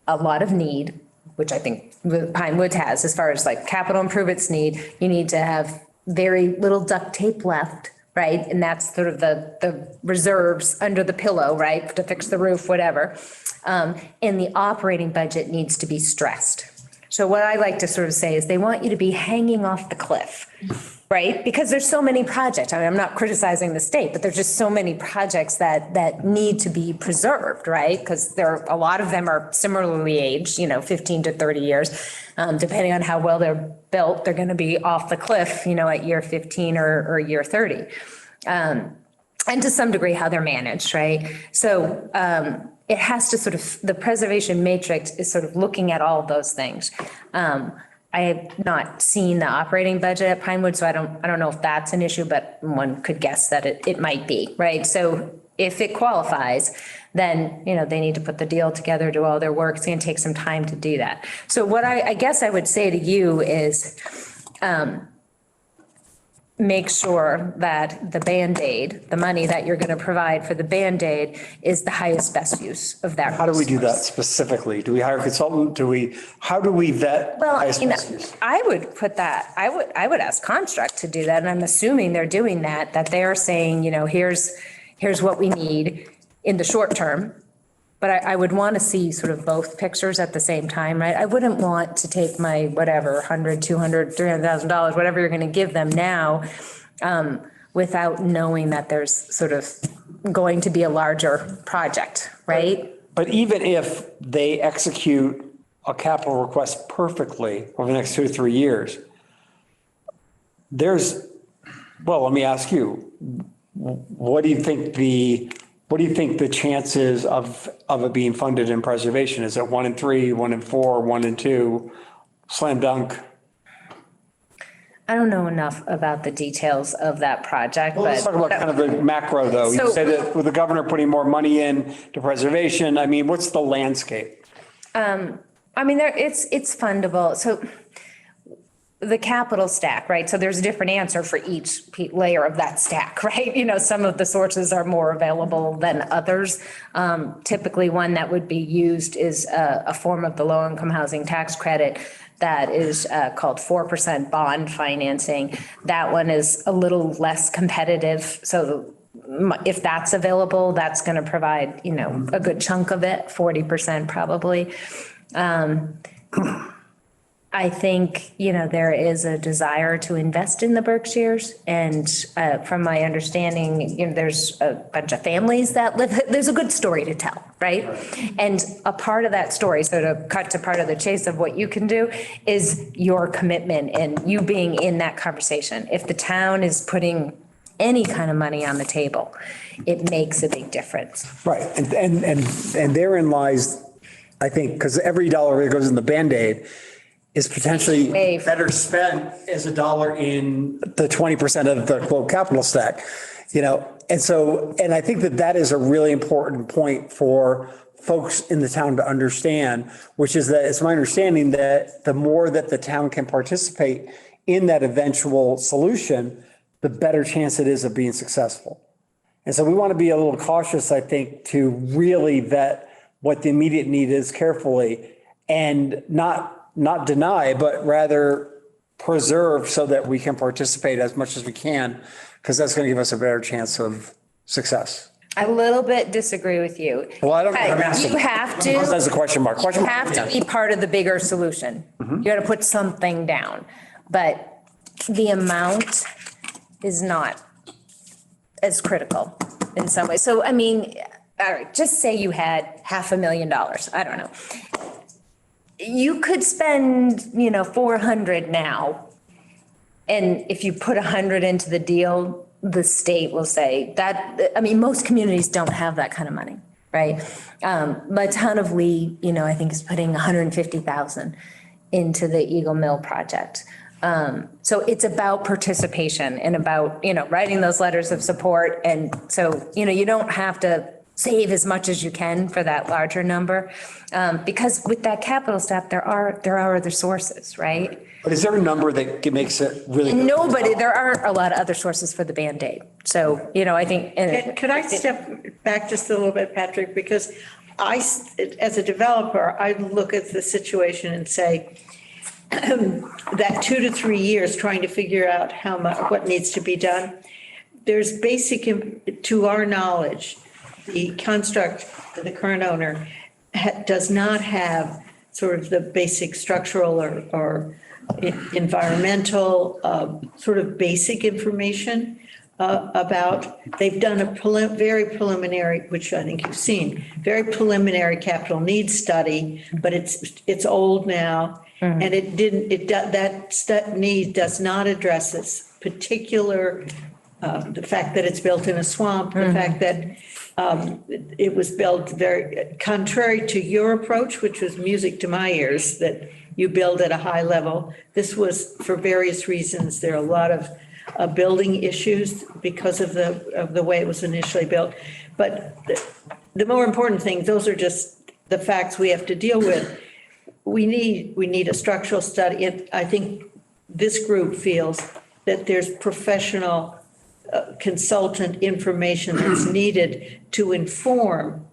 a lot of need, which I think Pine Woods has, as far as like capital improvements need. You need to have very little duct tape left, right? And that's sort of the reserves under the pillow, right, to fix the roof, whatever. And the operating budget needs to be stressed. So what I like to sort of say is they want you to be hanging off the cliff, right? Because there's so many projects. I mean, I'm not criticizing the state, but there's just so many projects that need to be preserved, right? Because a lot of them are similarly aged, 15 to 30 years. Depending on how well they're built, they're going to be off the cliff, at year 15 or year 30. And to some degree, how they're managed, right? So it has to sort of, the preservation matrix is sort of looking at all of those things. I have not seen the operating budget at Pinewood, so I don't know if that's an issue, but one could guess that it might be, right? So if it qualifies, then, they need to put the deal together, do all their work. It's going to take some time to do that. So what I guess I would say to you is, make sure that the Band-Aid, the money that you're going to provide for the Band-Aid is the highest, best use of that. How do we do that resource. specifically? Do we hire a consultant? How do we vet? Well, highest best use? I would put that, I would ask Construct to do that. And I'm assuming they're doing that they're saying, here's what we need in the short term. But I would want to see sort of both pictures at the same time, right? I wouldn't want to take my whatever, $100, $200, $300,000, whatever you're going to give them now, without knowing that there's sort of going to be a larger project, right? But even if they execute a capital request perfectly over the next 2 to 3 years, let me ask you, what do you think the chances of it being funded in preservation? Is it 1 in 3, 1 in 4, 1 in 2, slam dunk? I don't know enough about the details of that project, Well, let's but. talk about kind of the macro though. You So- say that with the governor putting more money in to preservation, I mean, what's the landscape? I mean, it's fundable. So the capital stack, right? So there's a different answer for each layer of that stack, right? Some of the sources are more available than others. Typically one that would be used is a form of the low-income housing tax credit that is called 4% bond financing. That one is a little less competitive. So if that's available, that's going to provide, a good chunk of it, 40% probably. I think, there is a desire to invest in the Berkshires. And from my understanding, there's a bunch of families that live, there's a good story to tell, right? And a part of that story, so to cut to part of the chase of what you can do, is your commitment and you being in that conversation. If the town is putting any kind of money on the table, it makes a big difference. Right. And therein lies, I think, because every dollar that goes in the Band-Aid is potentially better spent as a dollar in the 20% of the quote capital stack, and I think that is a really important point for folks in the town to understand, which is that it's my understanding that the more that the town can participate in that eventual solution, the better chance it is of being successful. And so we want to be a little cautious, I think, to really vet what the immediate need is carefully and not deny, but rather preserve so that we can participate as much as we can, because that's going to give us a better chance of success. I a little bit disagree with you. Well, I don't know. I'm asking. You have to. That's a question mark. You have to be part of the bigger solution. You got to put something down, but the amount is not as critical in some ways. So, I mean, all right, just say you had $500,000. I don't know. You could spend, 400 now. And if you put 100 into the deal, the state will say that, I mean, most communities don't have that kind of money, right? My town of Lee, I think is putting 150,000 into the Eagle Mill project. So it's about participation and about, writing those letters of support. And so, you don't have to save as much as you can for that larger number. Because with that capital stack, there are other sources, right? But is there a number that makes it really? No, but there are a lot of other sources for the Band-Aid. So, I think. Could I step back just a little bit, Patrick? Because as a developer, I look at the situation and say, that 2 to 3 years trying to figure out how much, what needs to be done. There's to our knowledge, the construct, the current owner does not have sort of the basic structural or environmental, sort of basic information about, they've done a very preliminary, which I think you've seen, very preliminary capital needs study, but it's old now. And that need does not address this particular, the fact that it's built in a swamp, the fact that it was built very contrary to your approach, which was music to my ears, that you build at a high level. This was for various reasons. There are a lot of building issues because of the way it was initially built. But the more important thing, those are just the facts we have to deal with. We need a structural study. I think this group feels that there's professional consultant information that's needed to inform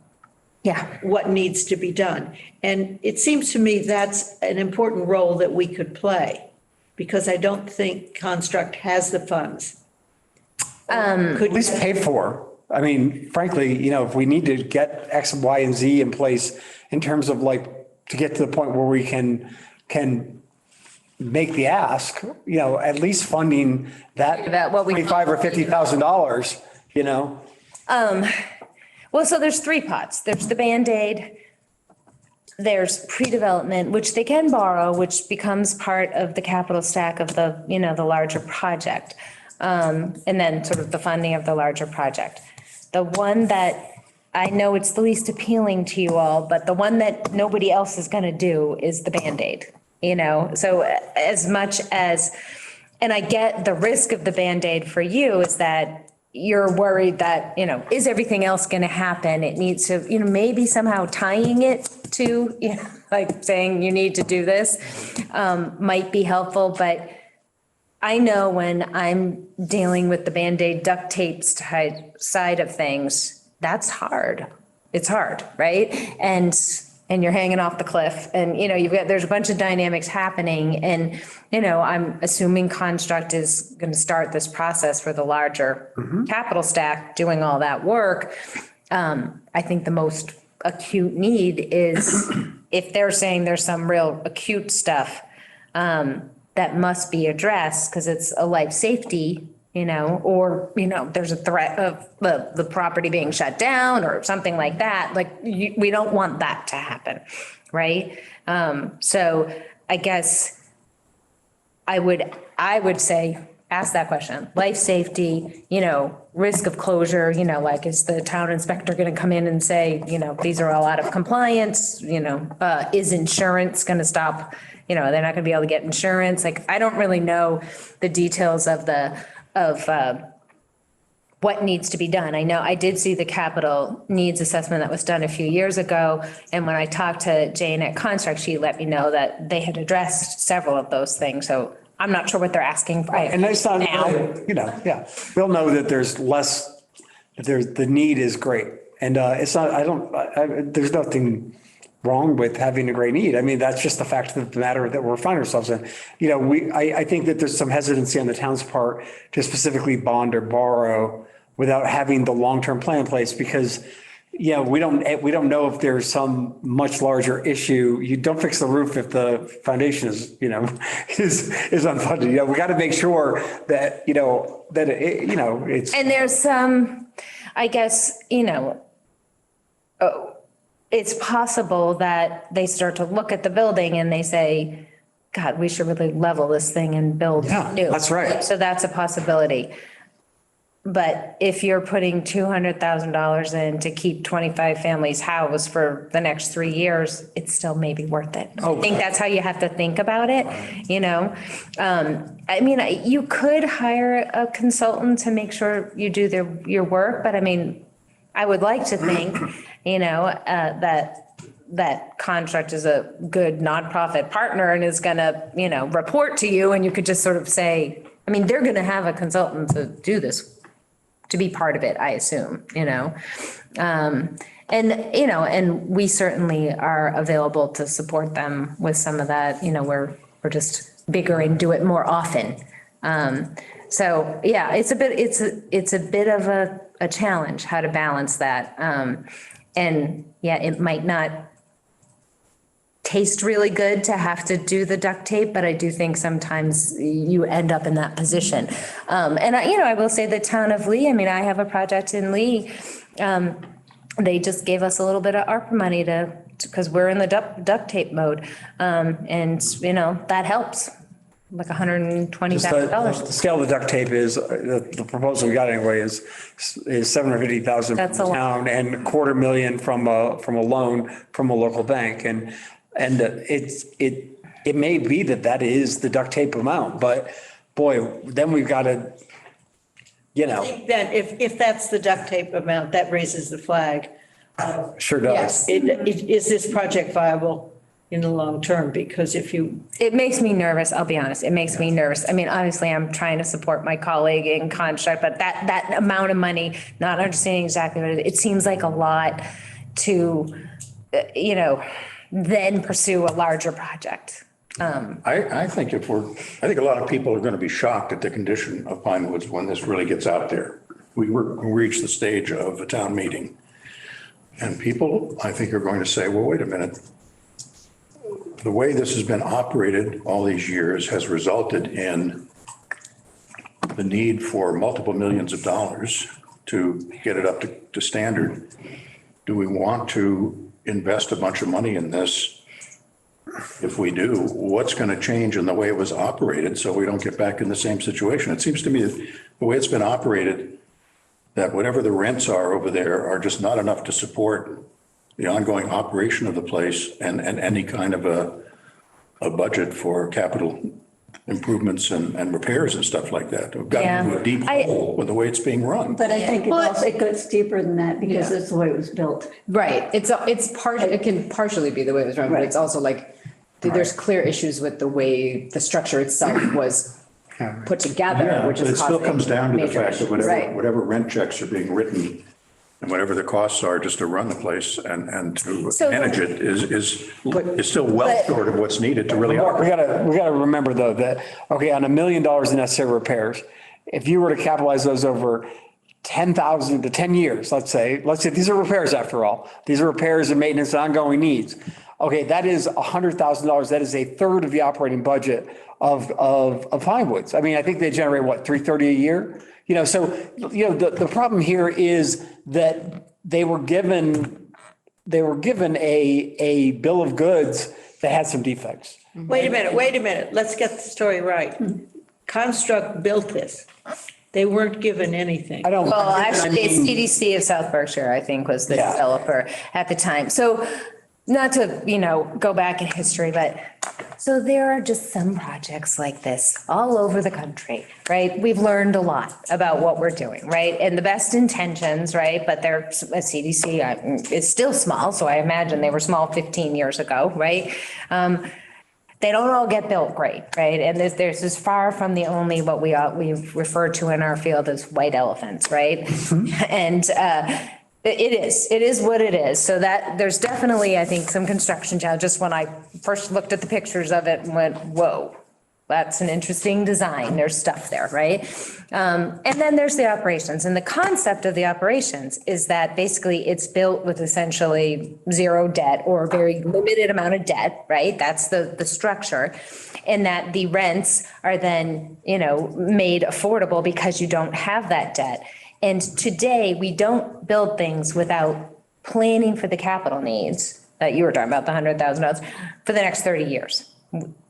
what needs to be done. And it seems to me that's an important role that we could play, because I don't think Construct has the funds. At least pay for. I mean, frankly, you know, if we need to get X, Y, and Z in place in terms of like, to get to the point where we can make the ask, you know, at least funding that what we- $25,000 or $50,000, you know? Well, so there's three pots. There's the Band-Aid. There's pre-development, which they can borrow, which becomes part of the capital stack of the, you know, the larger project. And then sort of the funding of the larger project. The one that I know it's the least appealing to you all, but the one that nobody else is going to do is the Band-Aid, you know? So as much as, and I get the risk of the Band-Aid for you is that you're worried that, you know, is everything else going to happen? It needs to, you know, maybe somehow tying it to, you know, like saying you need to do this might be helpful. But I know when I'm dealing with the Band-Aid duct tape side of things, that's hard. It's hard, right? And you're hanging off the cliff and, you know, there's a bunch of dynamics happening and, you know, I'm assuming Construct is going to start this process for the larger capital stack, doing all that work. I think the most acute need is if they're saying there's some real acute stuff that must be addressed because it's a life safety, you know, or, you know, there's a threat of the property being shut down or something like that. Like we don't want that to happen. Right. So I guess I would say, ask that question, life safety, you know, risk of closure, you know, like is the town inspector going to come in and say, you know, these are all out of compliance, you know, is insurance going to stop, you know, they're not going to be able to get insurance. Like, I don't really know the details of what needs to be done. I know I did see the capital needs assessment that was done a few years ago. And when I talked to Jane at Construct, she let me know that they had addressed several of those things. So I'm not sure what they're asking for. And it's not, now. you know, yeah, we'll know that there's less, the need is great. And it's not, there's nothing wrong with having a great need. I mean, that's just the fact of the matter that we're finding ourselves in. You know, I think that there's some hesitancy on the town's part to specifically bond or borrow without having the long-term plan in place because, yeah, we don't know if there's some much larger issue. You don't fix the roof if the foundation is, you know, is unfunded. You know, we got to make sure that, you know, that it, you know, it's. And there's some, I guess, you know, it's possible that they start to look at the building and they say, God, we should really level this thing and build new. That's right. So that's a possibility. But if you're putting $200,000 in to keep 25 families housed for the next 3 years, it's still maybe worth it. I think that's how you have to think about it, you know? I mean, you could hire a consultant to make sure you do your work, but I mean, I would like to think, you know, that Construct is a good nonprofit partner and is going to, you know, report to you and you could just sort of say, I mean, they're going to have a consultant to do this to be part of it, I assume, you know? And we certainly are available to support them with some of that, you know, we're just bigger and do it more often. So yeah, it's a bit of a challenge how to balance that. And yeah, it might not taste really good to have to do the duct tape, but I do think sometimes you end up in that position. And I will say the town of Lee, I mean, I have a project in Lee. They just gave us a little bit of ARPA money because we're in the duct tape mode. And that helps, like Just $120,000. the scale of the duct tape is, the proposal we got anyway is 750,000 That's from a the lot. town and $250,000 from a loan from a local bank. And it may be that is the duct tape amount, but boy, then we've got to, That if that's the duct tape amount, that raises the flag. sure does. Yes. Is this project viable in the long term? Because if you, It makes me nervous, I'll be honest. It makes me nervous. I mean, obviously, I'm trying to support my colleague in construct, but that amount of money, not understanding exactly what it seems like a lot to, then pursue a larger project. I think I think a lot of people are going to be shocked at the condition of Pine Woods when this really gets out there. We reach the stage of a town meeting. And people, I think, are going to say, well, wait a minute. The way this has been operated all these years has resulted in the need for multiple millions of dollars to get it up to standard. Do we want to invest a bunch of money in this? If we do, what's going to change in the way it was operated so we don't get back in the same situation? It seems to me that the way it's been operated, that whatever the rents are over there are just not enough to support the ongoing operation of the place and any kind of a budget for capital improvements and repairs and stuff like that. We've gotten into a deep hole with the way it's being run. But I think it goes deeper than that because that's the way it was built. Right. It can partially be the way it was run, but it's also like, there's clear issues with the way the structure itself was put together, which But is it still causing comes down to the major fact that issues. Right. whatever rent checks are being written and whatever the costs are just to run the place and to manage it is still well short of what's needed to really We operate. gotta remember though that, okay, on $1 million in necessary repairs, if you were to capitalize those over 10,000 to 10 years, let's say these are repairs after all, these are repairs and maintenance and ongoing needs. Okay, that is $100,000. That is a third of the operating budget of Pine Woods. I mean, I think they generate what, $330 a year? The problem here is that they were given a bill of goods that had some defects. wait a minute, let's get the story right. Construct built this. They weren't given anything. Well, actually, CDC of South Berkshire, I think, was the Yeah. developer at the time. So not to, go back in history, but so there are just some projects like this all over the country, right? We've learned a lot about what we're doing, right? And the best intentions, right? But they're, CDC is still small, so I imagine they were small 15 years ago, right? They don't all get built great, right? And there's as far from the only what we refer to in our field as white elephants, right? And it is what it is. So that there's definitely, I think, some construction challenge. Just when I first looked at the pictures of it and went, whoa, that's an interesting design. There's stuff there, right? And then there's the operations. And the concept of the operations is that basically it's built with essentially zero debt or a very limited amount of debt, right? That's the structure. And that the rents are then, made affordable because you don't have that debt. And today, we don't build things without planning for the capital needs that you were talking about, the $100,000 for the next 30 years.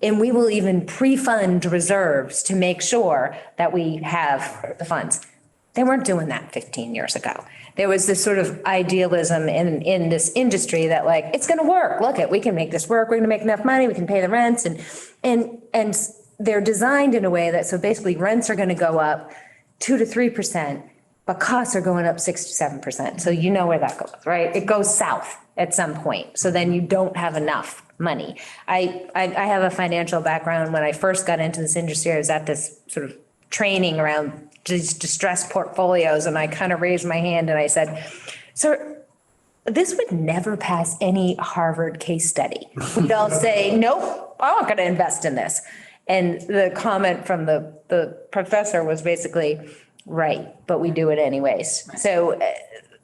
And we will even pre-fund reserves to make sure that we have the funds. They weren't doing that 15 years ago. There was this sort of idealism in this industry that like, it's going to work. Look we can make this work. We're going to make enough money. We can pay the rents. And they're designed in a way that, so basically rents are going to go up 2 to 3%. But costs are going up 6 to 7%. So you know where that goes, right? It goes south at some point. So then you don't have enough money. I have a financial background. When I first got into this industry, I was at this sort of training around these distressed portfolios, and I kind of raised my hand and I said, sir, this would never pass any Harvard case study. We'd all say, nope, I'm not going to invest in this. And the comment from the professor was basically, right, but we do it anyways. So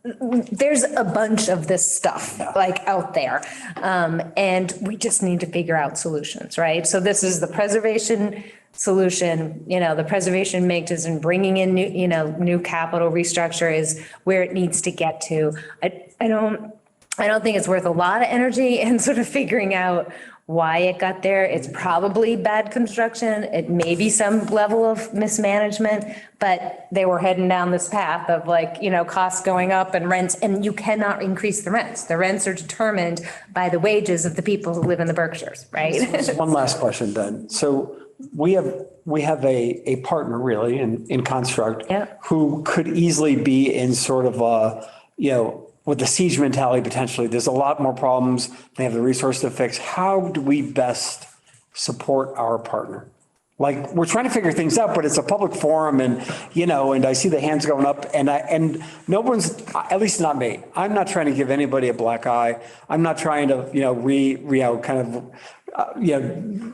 there's a bunch of this stuff like out there. And we just need to figure out solutions, right? So this is the preservation solution, the preservation matrix and bringing in new capital restructure is where it needs to get to. I don't think it's worth a lot of energy in sort of figuring out why it got there. It's probably bad construction. It may be some level of mismanagement, but they were heading down this path of costs going up and rents, and you cannot increase the rents. The rents are determined by the wages of the people who live in the Berkshires, right? One last question then. So we have a partner really in Construct who could easily be in sort of with the siege mentality potentially. There's a lot more problems. They have the resource to fix. How do we best support our partner? Like, we're trying to figure things out, but it's a public forum and I see the hands going up and no one's, at least not me. I'm not trying to give anybody a black eye. I'm not trying to,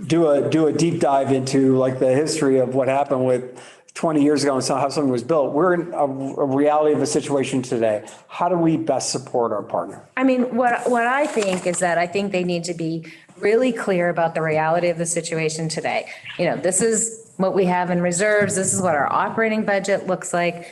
do a deep dive into like the history of what happened with 20 years ago and how something was built. We're in a reality of a situation today. How do we best support our partner? I mean, what I think is that I think they need to be really clear about the reality of the situation today. This is what we have in reserves. This is what our operating budget looks like.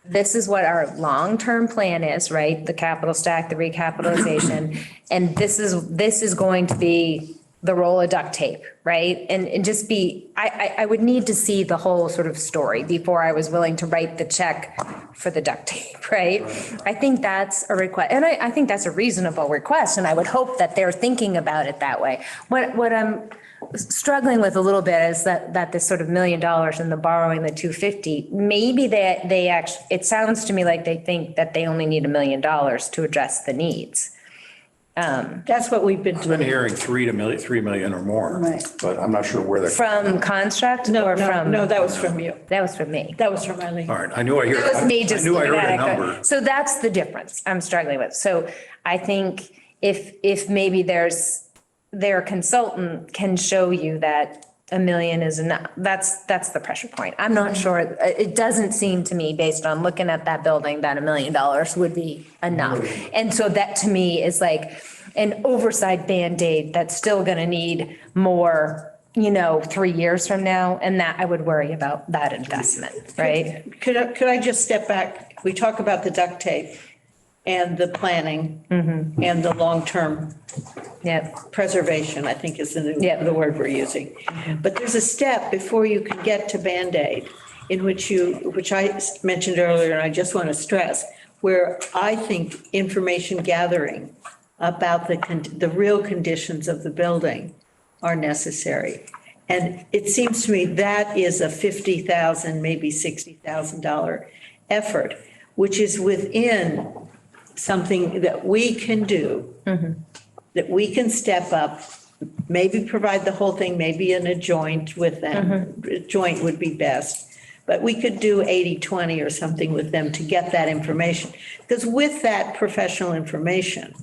This is what our long-term plan is, right? The capital stack, the recapitalization. And this is going to be the roll of duct tape, right? And just I would need to see the whole sort of story before I was willing to write the check for the duct tape, right? I think that's a request, and I think that's a reasonable request, and I would hope that they're thinking about it that way. What I'm struggling with a little bit is that this sort of $1 million and the borrowing the 250, maybe they actually, it sounds to me like they think that they only need $1 million to address the needs. That's what we've been I've been doing. hearing 3 million or more, Right. but I'm not sure where that. From Construct No, or no, from? no, that was from you. That was from me. That was from Eileen. All right, I knew I heard. That was me just I knew I looking heard at a it. number. So that's the difference I'm struggling with. So I think if maybe their consultant can show you that $1 million is enough, that's the pressure point. I'm not sure. It doesn't seem to me, based on looking at that building, that $1 million would be enough. And so that to me is like an oversight Band-Aid that's still going to need more, 3 years from now. And that I would worry about that investment, right? Could I just step back? We talk about the duct tape and the planning and the long-term Yeah. preservation, I think is Yeah. the word we're using. But there's a step before you can get to Band-Aid in which I mentioned earlier, and I just want to stress, where I think information gathering about the real conditions of the building are necessary. And it seems to me that is a $50,000, maybe $60,000 effort, which is within something that we can do, that we can step up, maybe provide the whole thing, maybe in a joint with them. A joint would be best. But we could do 80-20 or something with them to get that information. Because with that professional information,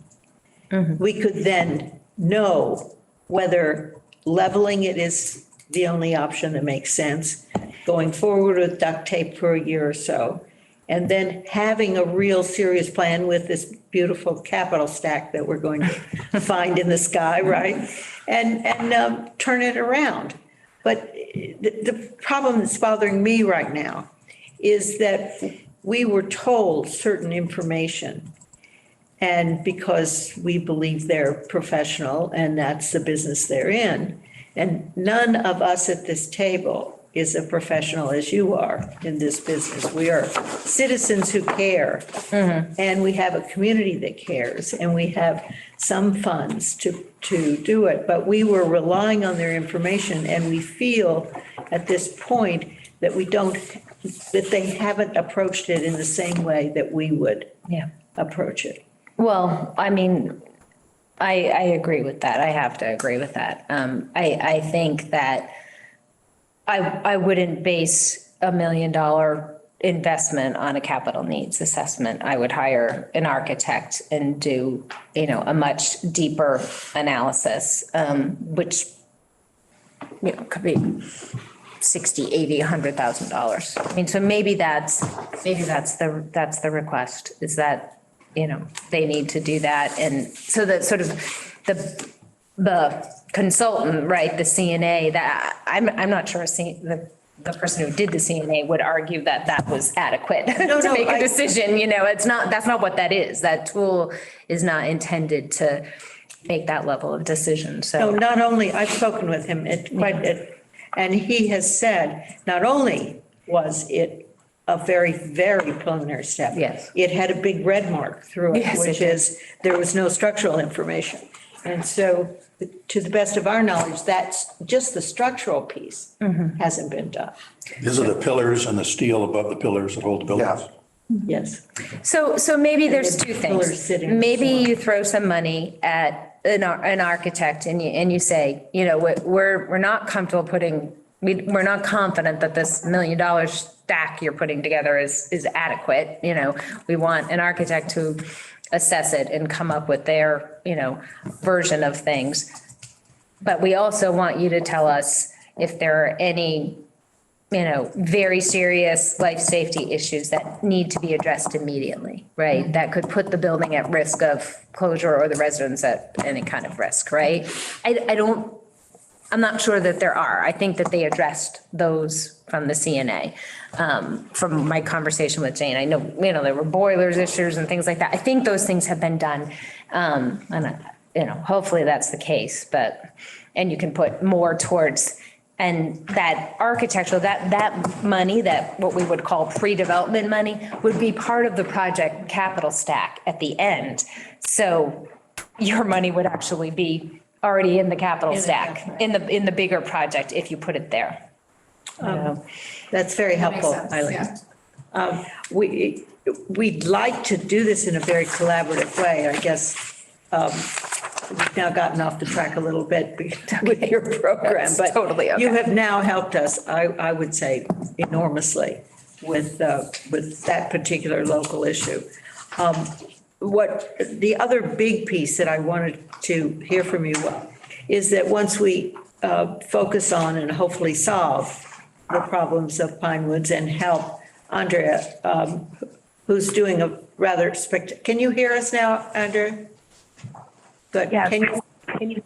we could then know whether leveling it is the only option that makes sense, going forward with duct tape for a year or so, and then having a real serious plan with this beautiful capital stack that we're going to find in the sky, right? And turn it around. But the problem that's bothering me right now is that we were told certain information. And because we believe they're professional and that's the business they're in, and none of us at this table is a professional as you are in this business. We are citizens who care. And we have a community that cares, and we have some funds to do it. But we were relying on their information, and we feel at this point that that they haven't approached it in the same way that we would approach it. Well, I mean, I agree with that. I have to agree with that. I think that I wouldn't base $1 million investment on a capital needs assessment, I would hire an architect and do, a much deeper analysis, which, could be 60, 80, $100,000. I mean, so maybe that's the request, is that, they need to do that. And so that sort of the consultant, right, the CNA, that I'm not sure the person who did the CNA would argue that that was adequate to make a decision. That's not what that is. That tool is not intended to make that level of decision. So No, not only, I've spoken with him, and he has said, not only was it a very, very preliminary step. Yes. It had a big red mark through it, Yes, it which did. is, there was no structural information. And so, to the best of our knowledge, that's just the structural piece hasn't been done. These are the pillars and the steel above the pillars that hold the buildings. Yes. So maybe there's the two pillars things. sitting Maybe forward. you throw some money at an architect and you say, we're not comfortable we're not confident that this $1 million stack you're putting together is adequate. We want an architect to assess it and come up with their, version of things. But we also want you to tell us if there are any, very serious life safety issues that need to be addressed immediately, right? That could put the building at risk of closure or the residents at any kind of risk, right? I'm not sure that there are. I think that they addressed those from the CNA. From my conversation with Jane, I know, there were boilers issues and things like that. I think those things have been done. And, hopefully that's the case, and you can put more towards, and that architectural, that money, that what we would call pre-development money would be part of the project capital stack at the end. So your money would actually be already in the capital stack, in the bigger project, if you put it there. That's very helpful, Eileen. We'd like to do this in a very collaborative way. I guess we've now gotten off the track a little bit with your program, That's but totally okay. you have now helped us, I would say, enormously with that particular local issue. What the other big piece that I wanted to hear from you is that once we focus on and hopefully solve the problems of Pine Woods and help Andrea, who's doing a rather can you hear us now, Andrea? Good. Yes. Can you?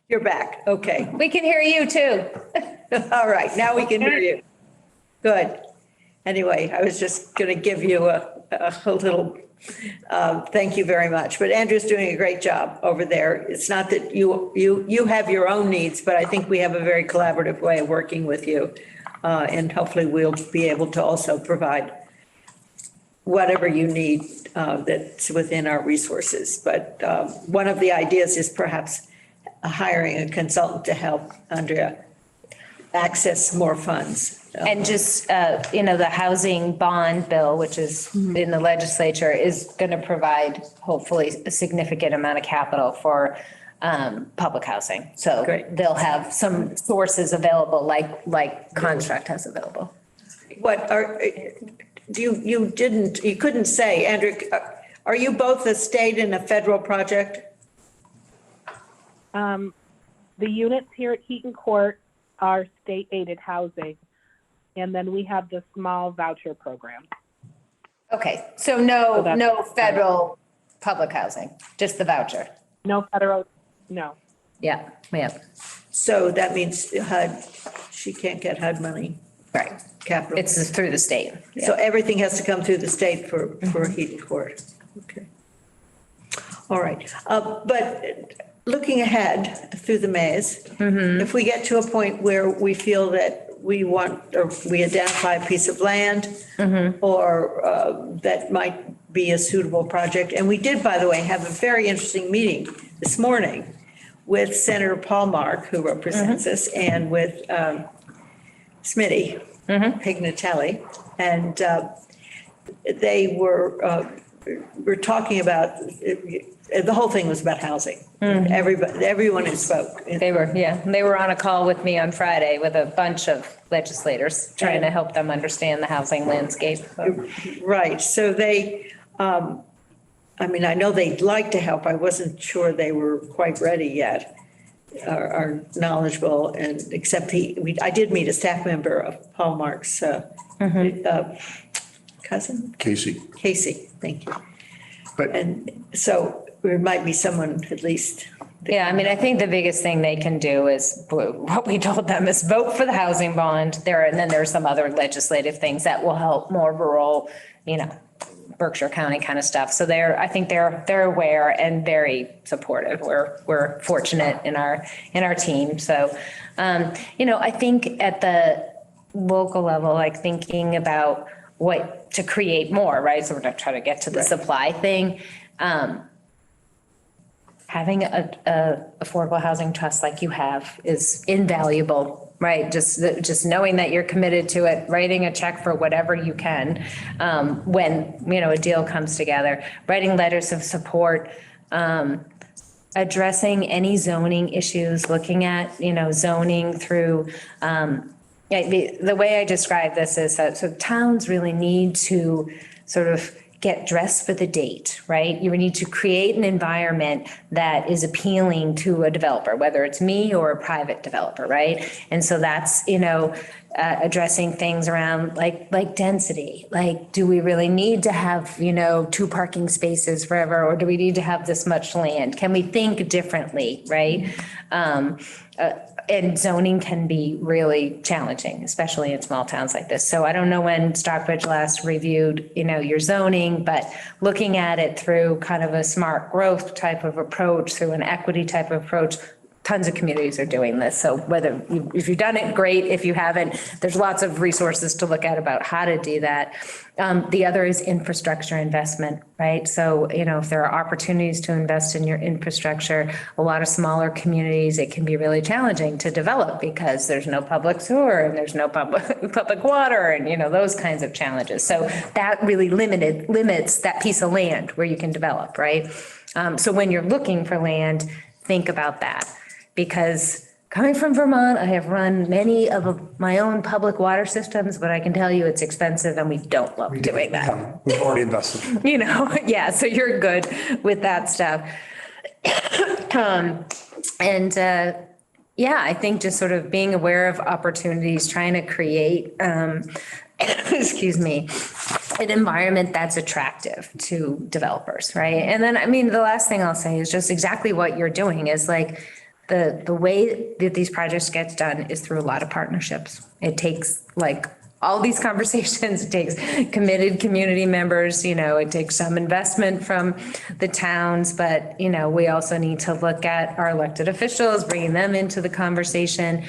You're back. Okay. We can hear you too. All right. Now we can hear you. Good. Anyway, I was just going to give you a little thank you very much. But Andrew's doing a great job over there. It's not that you have your own needs, but I think we have a very collaborative way of working with you. And hopefully we'll be able to also provide whatever you need that's within our resources. But one of the ideas is perhaps hiring a consultant to help Andrea access more funds. And just, the housing bond bill, which is in the legislature, is going to provide hopefully a significant amount of capital for public housing. So Great. they'll have some sources available like Construct has available. What are, you couldn't say, Andrew, are you both a state and a federal project? The units here at Heaton Court are state aided housing. And then we have the small voucher program. Okay, so So that's- no federal public housing, just the voucher. No federal, no. Yeah. So that means HUD, she can't get HUD money, Right. capital. It's through the state. So everything has to come through the state for Heaton Court. Okay. All right. But looking ahead through the maze, if we get to a point where we feel that we want, or we identify a piece of land or that might be a suitable project. And we did, by the way, have a very interesting meeting this morning with Senator Paul Mark, who represents us, and with Smitty Pignatelli. And they were we're talking about, the whole thing was about housing. Everybody, everyone who spoke. They were on a call with me on Friday with a bunch of legislators trying to help them understand the housing landscape. Right, so they, I mean, I know they'd like to help. I wasn't sure they were quite ready yet, are knowledgeable, and except I did meet a staff member of Paul Mark's cousin, Casey, thank you. But And so there might be someone at least. Yeah, I mean, I think the biggest thing they can do is, what we told them is vote for the housing bond there, and then there's some other legislative things that will help more rural, Berkshire County kind of stuff. So I think they're aware and very supportive. We're fortunate in our team. So, I think at the local level, like thinking about what to create more, right? So we're not trying to get to the supply thing. Having a affordable housing trust like you have is invaluable, right? Just knowing that you're committed to it, writing a check for whatever you can when, a deal comes together, writing letters of support, addressing any zoning issues, looking at, zoning through, the way I describe this is that so towns really need to sort of get dressed for the date, right? You need to create an environment that is appealing to a developer, whether it's me or a private developer, right? And so that's, addressing things around like density. Like, do we really need to have, 2 parking spaces forever, or do we need to have this much land? Can we think differently, right? And zoning can be really challenging, especially in small towns like this. So I don't know when Stockbridge last reviewed, your zoning, but looking at it through kind of a smart growth type of approach, through an equity type of approach, tons of communities are doing this. So if you've done it, great. If you haven't, there's lots of resources to look at about how to do that. The other is infrastructure investment, right? So, if there are opportunities to invest in your infrastructure, a lot of smaller communities, it can be really challenging to develop because there's no public sewer and there's no public water and, those kinds of challenges. So that really limits that piece of land where you can develop, right? So when you're looking for land, think about that. Because coming from Vermont, I have run many of my own public water systems, but I can tell you it's expensive and we don't love doing that. Yeah, we've already invested. Yeah, so you're good with that stuff. I think just sort of being aware of opportunities, trying to create, excuse me, an environment that's attractive to developers, right? And then, the last thing I'll say is just exactly what you're doing is like, the way that these projects get done is through a lot of partnerships. It takes all these conversations, it takes committed community members, it takes some investment from the towns, but, we also need to look at our elected officials, bringing them into the conversation.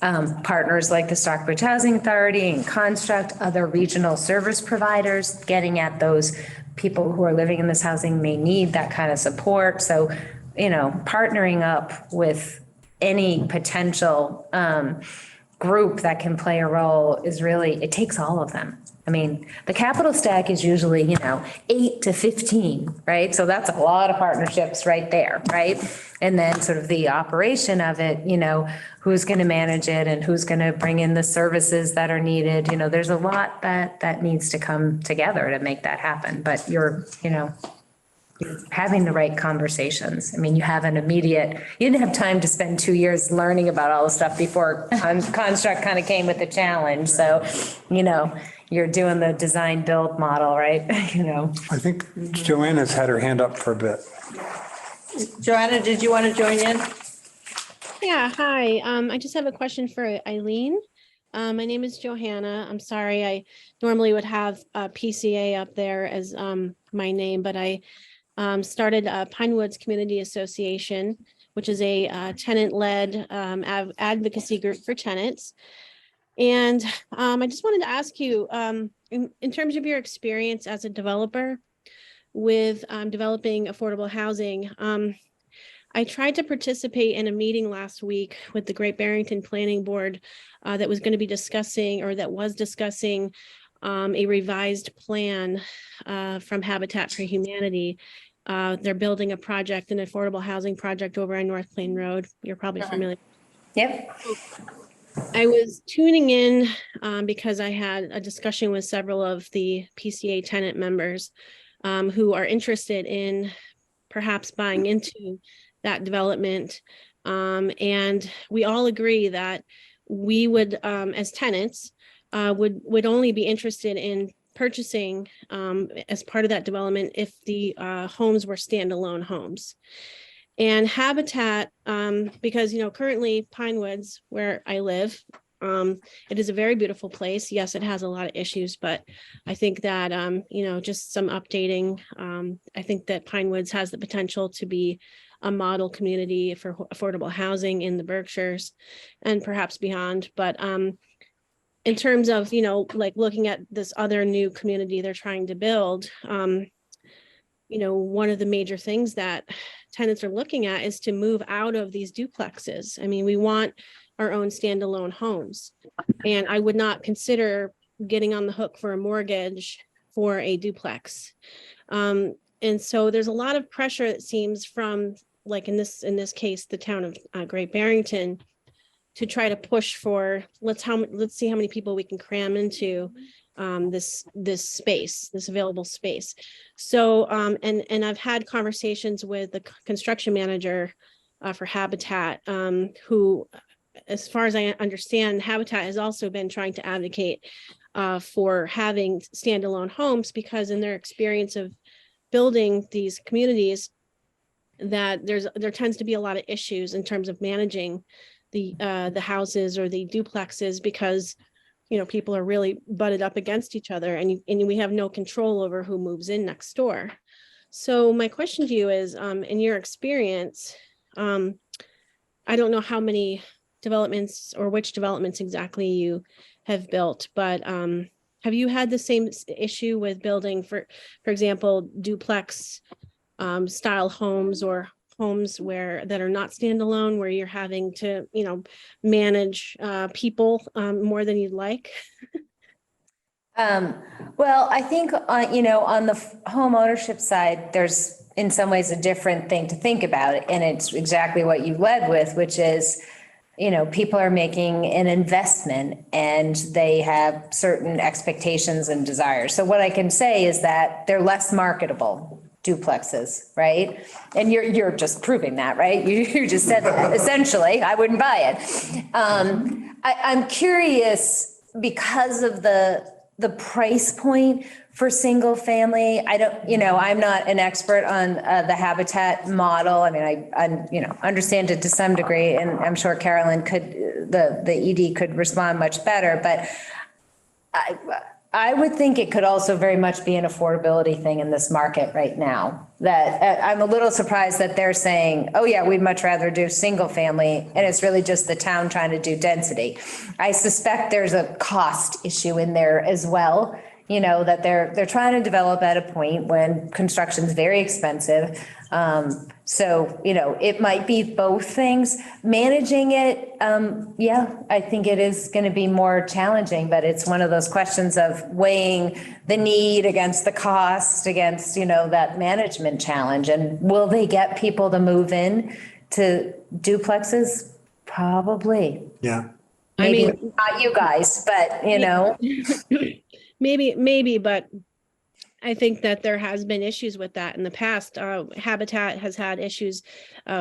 Partners like the Stockbridge Housing Authority and Construct, other regional service providers, getting at those people who are living in this housing may need that kind of support. So, partnering up with any potential group that can play a role is really, it takes all of them. The capital stack is usually, 8 to 15, right? So that's a lot of partnerships right there, right? And then sort of the operation of it, who's going to manage it and who's going to bring in the services that are needed. There's a lot that needs to come together to make that happen. But you're having the right conversations. You have you didn't have time to spend 2 years learning about all the stuff before Construct kind of came with the challenge. So, you're doing the design build model, right? I think Joanna's had her hand up for a bit. Joanna, did you want to join in? Yeah, hi. I just have a question for Eileen. My name is Johanna. I'm sorry, I normally would have PCA up there as my name, but I started Pine Woods Community Association, which is a tenant-led advocacy group for tenants. And I just wanted to ask you, in terms of your experience as a developer with developing affordable housing, I tried to participate in a meeting last week with the Great Barrington Planning Board that was going to be discussing, or that was discussing, a revised plan from Habitat for Humanity. They're building a project, an affordable housing project over on North Plain Road. You're probably familiar. Yep. I was tuning in because I had a discussion with several of the PCA tenant members who are interested in perhaps buying into that development. And we all agree that we would, as tenants, would only be interested in purchasing as part of that development if the homes were standalone homes. And Habitat, because, currently Pine Woods, where I live, it is a very beautiful place. Yes, it has a lot of issues, but I think that, just some updating. I think that Pine Woods has the potential to be a model community for affordable housing in the Berkshires and perhaps beyond. But in terms of, like looking at this other new community they're trying to build, one of the major things that tenants are looking at is to move out of these duplexes. I mean, we want our own standalone homes. And I would not consider getting on the hook for a mortgage for a duplex. And so there's a lot of pressure, it seems, from, like in this case, the town of Great Barrington, to try to push for, let's see how many people we can cram into this space, this available space. So, and I've had conversations with the construction manager for Habitat, who, as far as I understand, Habitat has also been trying to advocate for having standalone homes, because in their experience of building these communities, that there tends to be a lot of issues in terms of managing the houses or the duplexes, because people are really butted up against each other, and we have no control over who moves in next door. So my question to you is, in your experience, I don't know how many developments or which developments exactly you have built, but have you had the same issue with building, for example, duplex style homes, or homes that are not standalone, where you're having to, manage people more than you'd like? Well, I think, on the home ownership side, there's in some ways a different thing to think about. And it's exactly what you led with, which is, people are making an investment and they have certain expectations and desires. So what I can say is that they're less marketable duplexes, right? And you're just proving that, right? You just said that. Essentially, I wouldn't buy it. I'm curious, because of the price point for single family. I don't, I'm not an expert on the Habitat model. I mean, I understand it to some degree, and I'm sure Carolyn the ED could respond much better, but I would think it could also very much be an affordability thing in this market right now. That I'm a little surprised that they're saying, oh yeah, we'd much rather do single family, and it's really just the town trying to do density. I suspect there's a cost issue in there as well. That they're trying to develop at a point when construction's very expensive. So, it might be both things. Managing it, I think it is going to be more challenging, but it's one of those questions of weighing the need against the cost, against, that management challenge. And will they get people to move in to duplexes? Probably. Yeah. Maybe not you guys, but, Maybe, but I think that there has been issues with that in the past. Habitat has had issues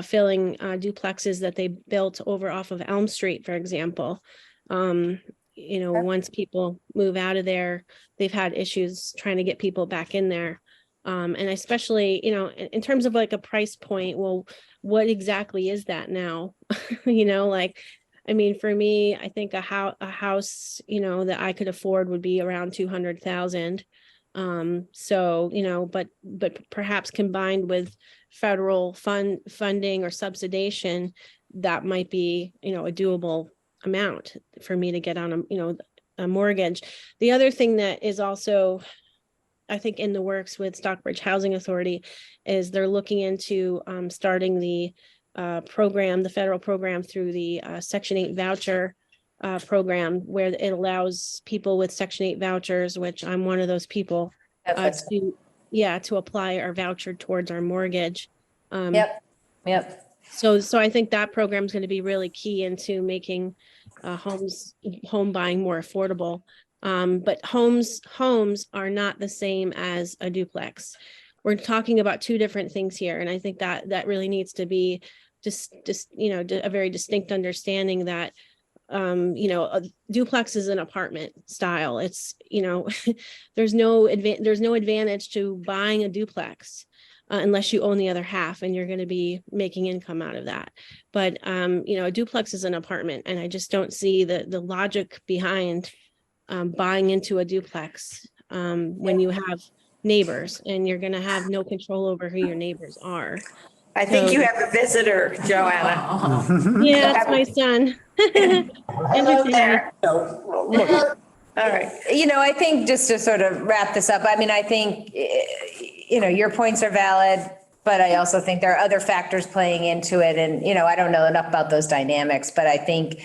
filling duplexes that they built over off of Elm Street, for example. Once people move out of there, they've had issues trying to get people back in there. And especially, in terms of like a price point, well, what exactly is that now? For me, I think a house, that I could afford would be around 200,000. But perhaps combined with federal funding or subsidization, that might be, a doable amount for me to get on a mortgage. The other thing that is also, I think, in the works with Stockbridge Housing Authority is they're looking into starting the program, the federal program, through the Section 8 voucher program where it allows people with Section 8 vouchers, which I'm one of those people, to apply our voucher towards our mortgage. Yep. So I think that program is going to be really key into making home buying more affordable. But homes are not the same as a duplex. We're talking about two different things here, and I think that really needs to be just a very distinct understanding that a duplex is an apartment style. It's there's no advantage to buying a duplex. Unless you own the other half and you're going to be making income out of that. But, a duplex is an apartment, and I just don't see the logic behind buying into a duplex when you have neighbors and you're going to have no control over who your neighbors are. I think you have a visitor, Joanna. Yeah, it's my son. Hello there. Look, All right. I think just to sort of wrap this up, I think, your points are valid, but I also think there are other factors playing into it. And, I don't know enough about those dynamics, but I think,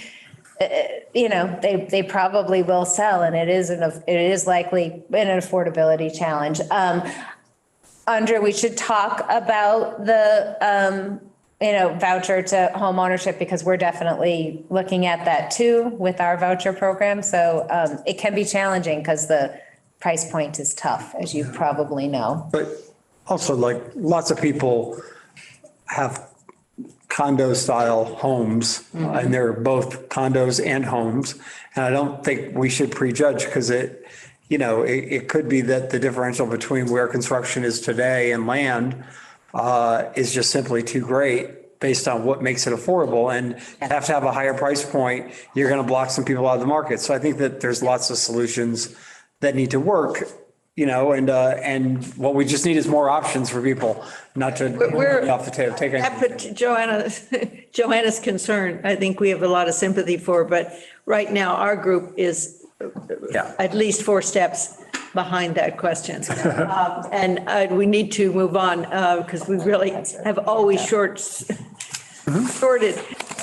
they probably will sell, and it is likely an affordability challenge. Andrea, we should talk about the, voucher to home ownership, because we're definitely looking at that too with our voucher program. So it can be challenging because the price point is tough, as you probably know. but also, like, lots of people have condo style homes, and they're both condos and homes. And I don't think we should prejudge, because it could be that the differential between where construction is today and land is just simply too great based on what makes it affordable. And have to have a higher price point, you're going to block some people out of the market. So I think that there's lots of solutions that need to work, and what we just need is more options for people, not to We're off the table. But Joanna's concern, I think we have a lot of sympathy for, but right now our group is at least 4 steps behind that question. And we need to move on because we really have always shorted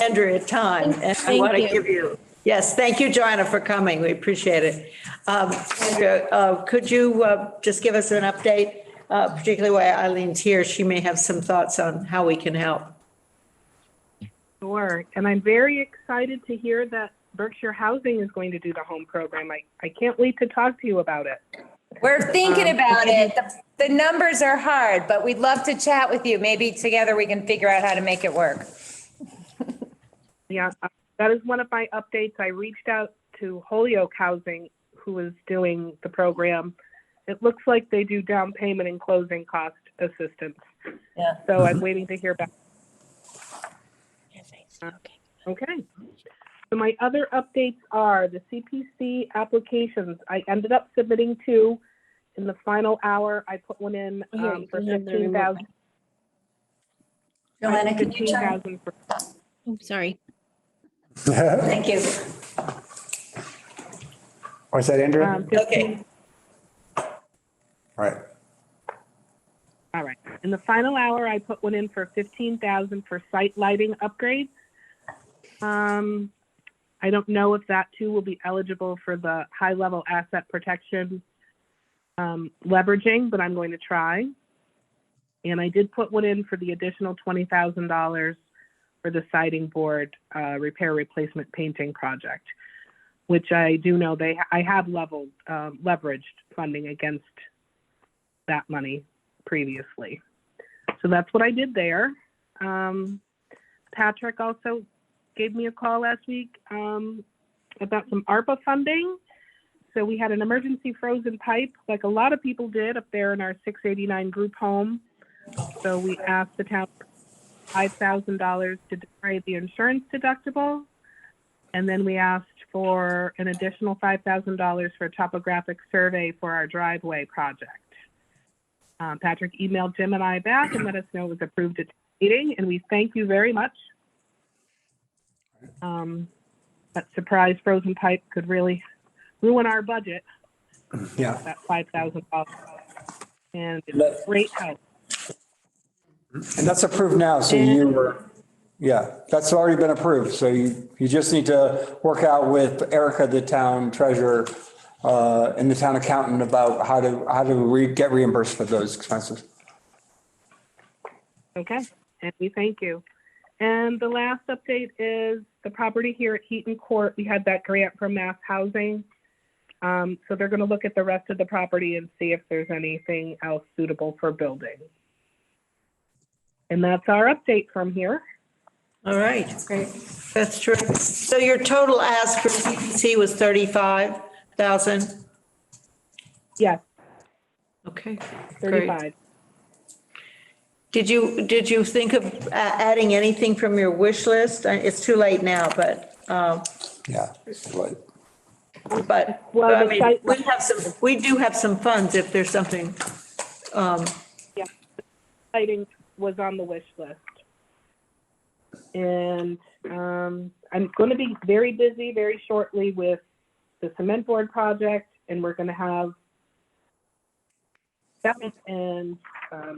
Andrea time. And I want to give you, yes, thank you, Joanna, for coming. We appreciate it. Andrea, could you just give us an update, particularly while Eileen's here? She may have some thoughts on how we can help. Sure. And I'm very excited to hear that Berkshire Housing is going to do the home program. I can't wait to talk to you about it. We're thinking about it. The numbers are hard, but we'd love to chat with you. Maybe together we can figure out how to make it work. Yeah, that is one of my updates. I reached out to Holyoke Housing, who is doing the program. It looks like they do down payment and closing cost assistance. Yeah. So I'm waiting to hear back. Okay. So my other updates are the CPC applications. I ended up submitting 2 in the final hour. I put one in for 15,000. Joanna, can you check? Oh, sorry. Thank you. What's that, Andrea? Okay. Right. All right. In the final hour, I put one in for 15,000 for site lighting upgrades. I don't know if that too will be eligible for the high level asset protection leveraging, but I'm going to try. And I did put one in for the additional $20,000 for the siding board repair replacement painting project, which I do know I have leveraged funding against that money previously. So that's what I did there. Patrick also gave me a call last week about some ARPA funding. So we had an emergency frozen pipe, like a lot of people did up there in our 689 group home. So we asked the town $5,000 to defray the insurance deductible. And then we asked for an additional $5,000 for a topographic survey for our driveway project. Patrick emailed Jim and I back and let us know it was approved at the meeting, and we thank you very much. That surprise frozen pipe could really ruin our budget. Yeah. That $5,000, and it's great help. And that's approved now. So Yeah, that's already been approved. So you just need to work out with Erica, the town treasurer, and the town accountant about how to get reimbursed for those expenses. Okay, and we thank you. And the last update is the property here at Heaton Court. We had that grant from Mass Housing. So they're going to look at the rest of the property and see if there's anything else suitable for building. And that's our update from here. All right. That's great. That's true. So your total ask for CPC was 35,000? Yes, Okay, great. 35. Did you think of adding anything from your wish list? It's too late now, but, Yeah. it's like- Well, I the mean, site- we do have some funds if there's something. Lighting was on the wish list. And I'm going to be very busy very shortly with the cement board project, and we're going to have that and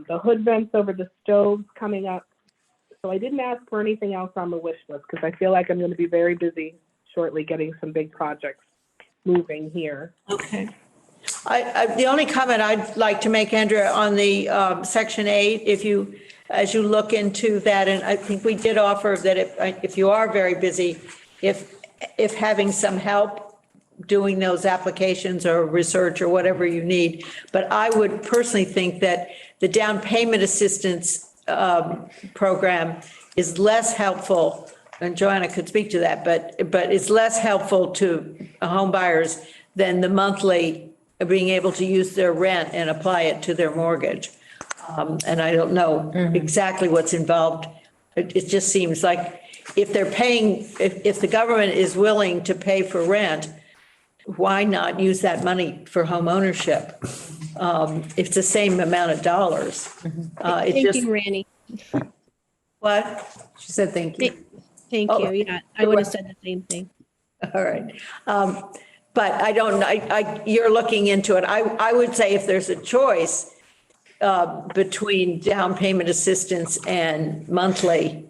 the hood vents over the stoves coming up. So I didn't ask for anything else on the wish list because I feel like I'm going to be very busy shortly getting some big projects moving here. Okay. The only comment I'd like to make, Andrea, on the Section 8, as you look into that, and I think we did offer that if you are very busy, if having some help doing those applications or research or whatever you need. But I would personally think that the down payment assistance program is less helpful, and Joanna could speak to that, but it's less helpful to home buyers than the monthly being able to use their rent and apply it to their mortgage. And I don't know exactly what's involved. It just seems like if they're paying, if the government is willing to pay for rent, why not use that money for home ownership? It's the same amount of dollars. Thank you, Randy. What? She said, thank you. Thank Oh. you. Yeah, I would have said the same thing. All right. But I don't, you're looking into it. I would say if there's a choice between down payment assistance and monthly.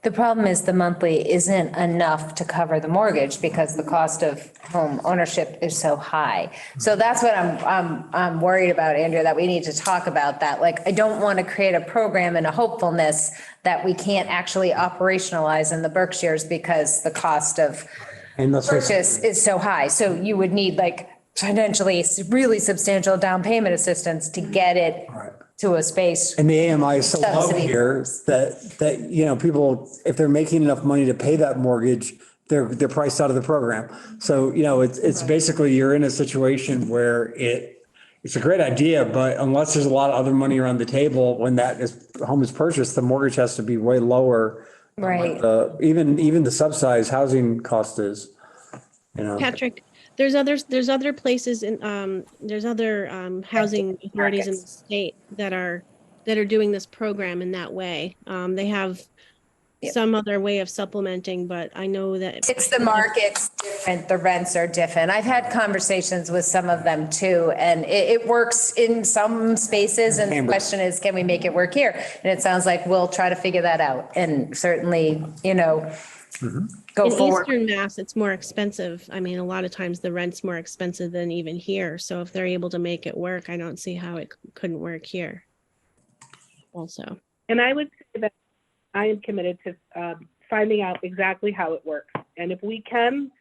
The problem is the monthly isn't enough to cover the mortgage because the cost of home ownership is so high. So that's what I'm worried about, Andrea, that we need to talk about that. Like, I don't want to create a program and a hopefulness that we can't actually operationalize in the Berkshires because the cost of purchase is so high. So you would need like potentially really substantial down payment assistance to get it to a space. And the AMI is so low Subsidy. here that people, if they're making enough money to pay that mortgage, they're priced out of the program. So, it's basically you're in a situation where it's a great idea, but unless there's a lot of other money around the table, when home is purchased, the mortgage has to be way lower. Right. Even the subsidized housing cost is, Patrick, there's other places in, there's other housing authorities in the state that are doing this program in that way. They have some other way of supplementing, but I know that. It's the market's different, the rents are different. I've had conversations with some of them too, and it works in some spaces, and the question is, can we make it work here? And it sounds like we'll try to figure that out, and certainly, go In forward. Eastern Mass, it's more expensive. I mean, a lot of times the rent's more expensive than even here. So if they're able to make it work, I don't see how it couldn't work here also. And I would say that I am committed to finding out exactly how it works. And if we can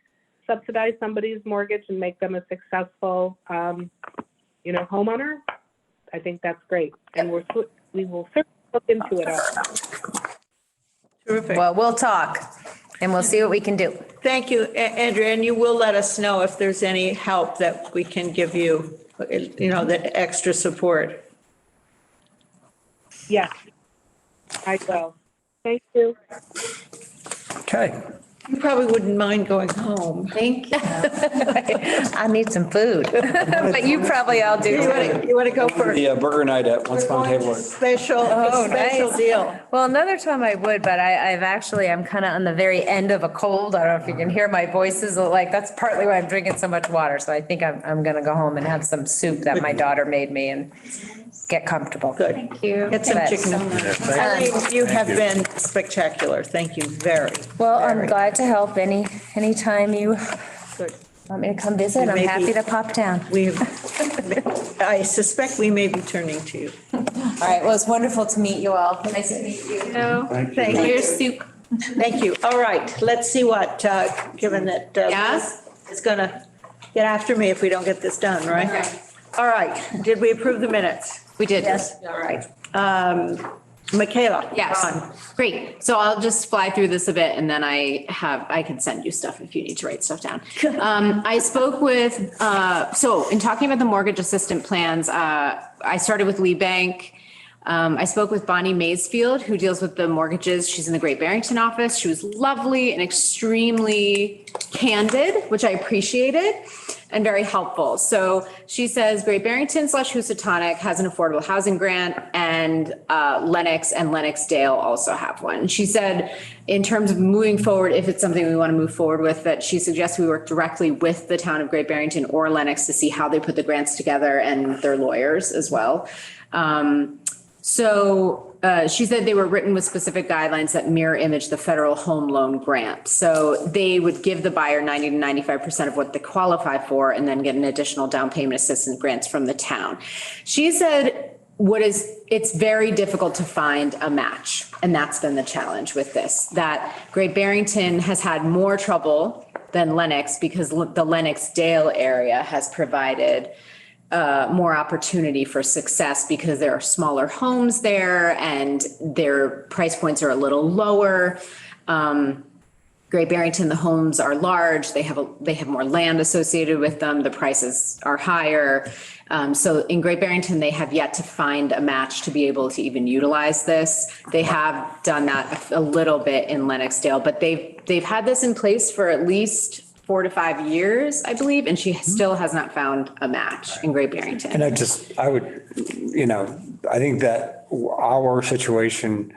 subsidize somebody's mortgage and make them a successful, homeowner, I think that's great. And we will certainly look into it all. Terrific. Well, we'll talk and we'll see what we can do. Thank you, Andrea, and you will let us know if there's any help that we can give you, that extra support. Yes, I will. Thank you. okay. You probably wouldn't mind going home. Thank you. I need some food, but you probably all do. You want to go for The burger night at Once Upon a Table. special nice. deal? Well, another time I would, but I'm kind of on the very end of a cold. I don't know if you can hear my voice is like, that's partly why I'm drinking so much water. So I think I'm going to go home and have some soup that my daughter made me and get comfortable. Good. Thank you. Get some chicken. Eileen, you have been spectacular. Thank you very. Well, I'm very glad to help anytime you good. want me to come visit. I'm Maybe- happy to pop down. I suspect we may be turning to you. All right, well, it's wonderful to meet you all. Nice to meet you. Thank you. Here's soup. Thank you. All right, let's see what, given that Yes? Liz is gonna get after me if we don't get this done, right? All right, did we approve the minutes? We did. Yes. All right. Michaela? Yes. on. Great. So I'll just fly through this a bit and then I can send you stuff if you need to write stuff down. I spoke with, so in talking about the mortgage assistant plans, I started with Lee Bank. I spoke with Bonnie Maysfield, who deals with the mortgages. She's in the Great Barrington office. She was lovely and extremely candid, which I appreciated, and very helpful. So she says Great Barrington / Housatonic has an affordable housing grant, and Lenox and Lenoxdale also have one. She said, in terms of moving forward, if it's something we want to move forward with, that she suggests we work directly with the town of Great Barrington or Lenox to see how they put the grants together, and their lawyers as well. So she said they were written with specific guidelines that mirror image the federal home loan grant. So they would give the buyer 90 to 95% of what they qualify for and then get an additional down payment assistance grants from the town. She said it's very difficult to find a match. And that's been the challenge with this, that Great Barrington has had more trouble than Lenox because the Lenoxdale area has provided more opportunity for success because there are smaller homes there and their price points are a little lower. Great Barrington, the homes are large. They have more land associated with them. The prices are higher. So in Great Barrington, they have yet to find a match to be able to even utilize this. They have done that a little bit in Lenoxdale, but they've had this in place for at least 4 to 5 years, I believe, and she still has not found a match in Great Barrington. And I would, I think that our situation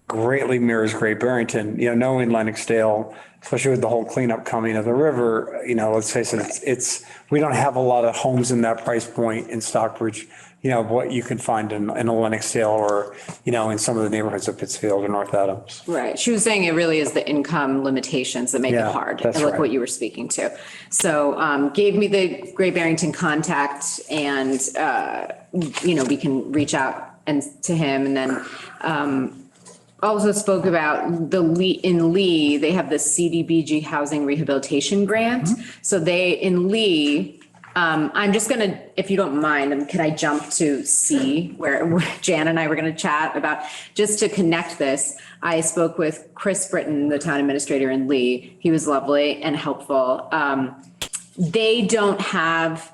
greatly mirrors Great Barrington, knowing Lenoxdale, especially with the whole cleanup coming of the river, let's face it, we don't have a lot of homes in that price point in Stockbridge, what you can find in a Lenoxdale or, in some of the neighborhoods of Pittsfield or North Adams. Right. She was saying it really is the income limitations that make it hard, that's like right. what you were speaking to. So gave me the Great Barrington contact and, we can reach out to him. And then also spoke about in Lee, they have the CDBG Housing Rehabilitation Grant. So in Lee, I'm just going to, if you don't mind, can I jump to C where Jan and I were going to chat about, just to connect this. I spoke with Chris Britton, the town administrator in Lee. He was lovely and helpful. They don't have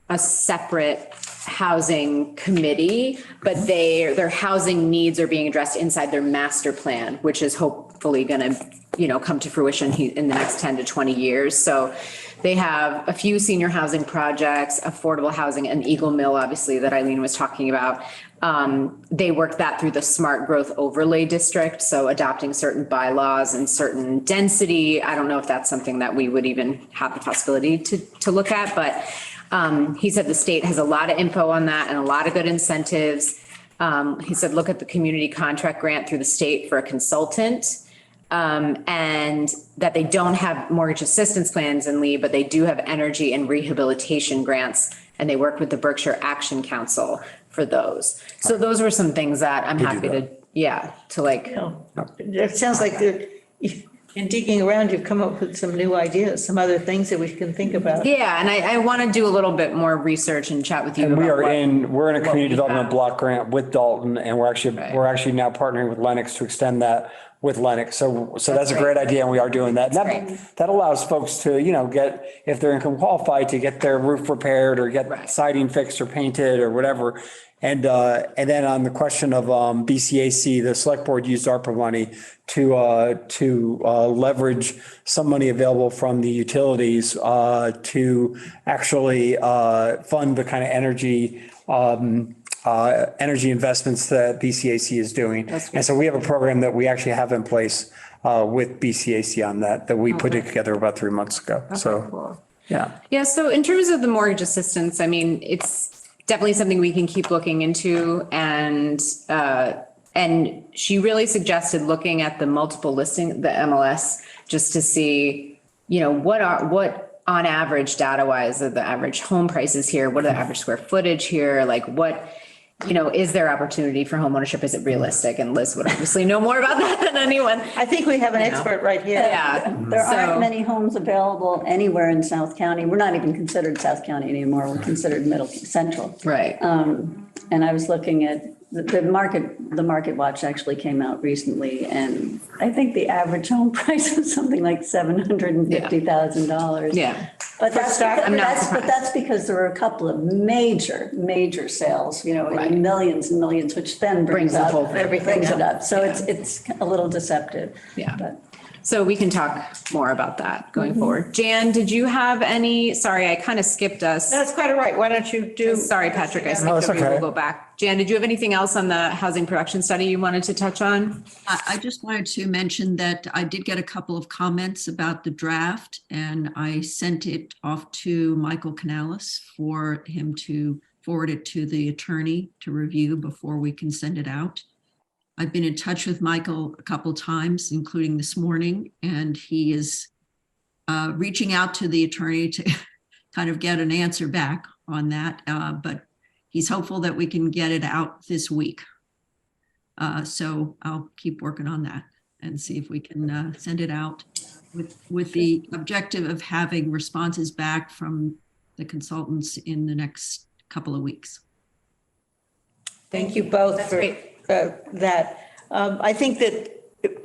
a separate housing committee, but their housing needs are being addressed inside their master plan, which is hopefully going to, come to fruition in the next 10 to 20 years. So they have a few senior housing projects, affordable housing, and Eagle Mill, obviously, that Eileen was talking about. They worked that through the Smart Growth Overlay District, so adopting certain bylaws and certain density. I don't know if that's something that we would even have the possibility to look at, but he said the state has a lot of info on that and a lot of good incentives. He said, look at the community contract grant through the state for a consultant. And that they don't have mortgage assistance plans in Lee, but they do have energy and rehabilitation grants, and they work with the Berkshire Action Council for those. So those were some things that I'm happy to like. It sounds like in digging around, you've come up with some new ideas, some other things that we can think about. Yeah, and I want to do a little bit more research and chat with you. And we're about in a community we development have. block grant with Dalton, and we're actually now partnering with Lenox to extend that with Lenox. So that's a great idea, and we are doing that. And that allows folks to, get, if they're income qualified, to get their roof repaired or get siding fixed or painted or whatever. And then on the question of BCAC, the select board used ARPA money to leverage some money available from the utilities to actually fund the kind of energy investments that BCAC is doing. And so we have a program that we actually have in place with BCAC on that we put it together about 3 months ago. So, Cool. yeah. Yeah, so in terms of the mortgage assistance, I mean, definitely something we can keep looking into. And she really suggested looking at the multiple listing, the MLS, just to see, what on average data wise are the average home prices here? What are the average square footage here? Like what, is there opportunity for homeownership? Is it realistic? And Liz would obviously know more about that than anyone. I think we have an expert right here. Yeah. There aren't So- many homes available anywhere in South County. We're not even considered South County anymore. We're considered Middle Central. Right. And I was looking at the Market Watch actually came out recently, and I think the average home price was something like $750,000. Yeah. But that's, I'm not but that's because there were a couple of major sales, Right. in millions and millions, which then brings the up whole thing. everything it up. So it's a little deceptive. Yeah. But So we can talk more about that going forward. Jan, did you have sorry, I kind of skipped us. That's quite all right. Why don't you do? Sorry, Patrick, I No, it's skipped over you. okay. We'll go back. Jan, did you have anything else on the housing production study you wanted to touch on? I just wanted to mention that I did get a couple of comments about the draft, and I sent it off to Michael Canales for him to forward it to the attorney to review before we can send it out. I've been in touch with Michael a couple times, including this morning, and he is reaching out to the attorney to kind of get an answer back on that. But he's hopeful that we can get it out this week. So I'll keep working on that and see if we can send it out with the objective of having responses back from the consultants in the next couple of weeks. Thank you both for that. I think that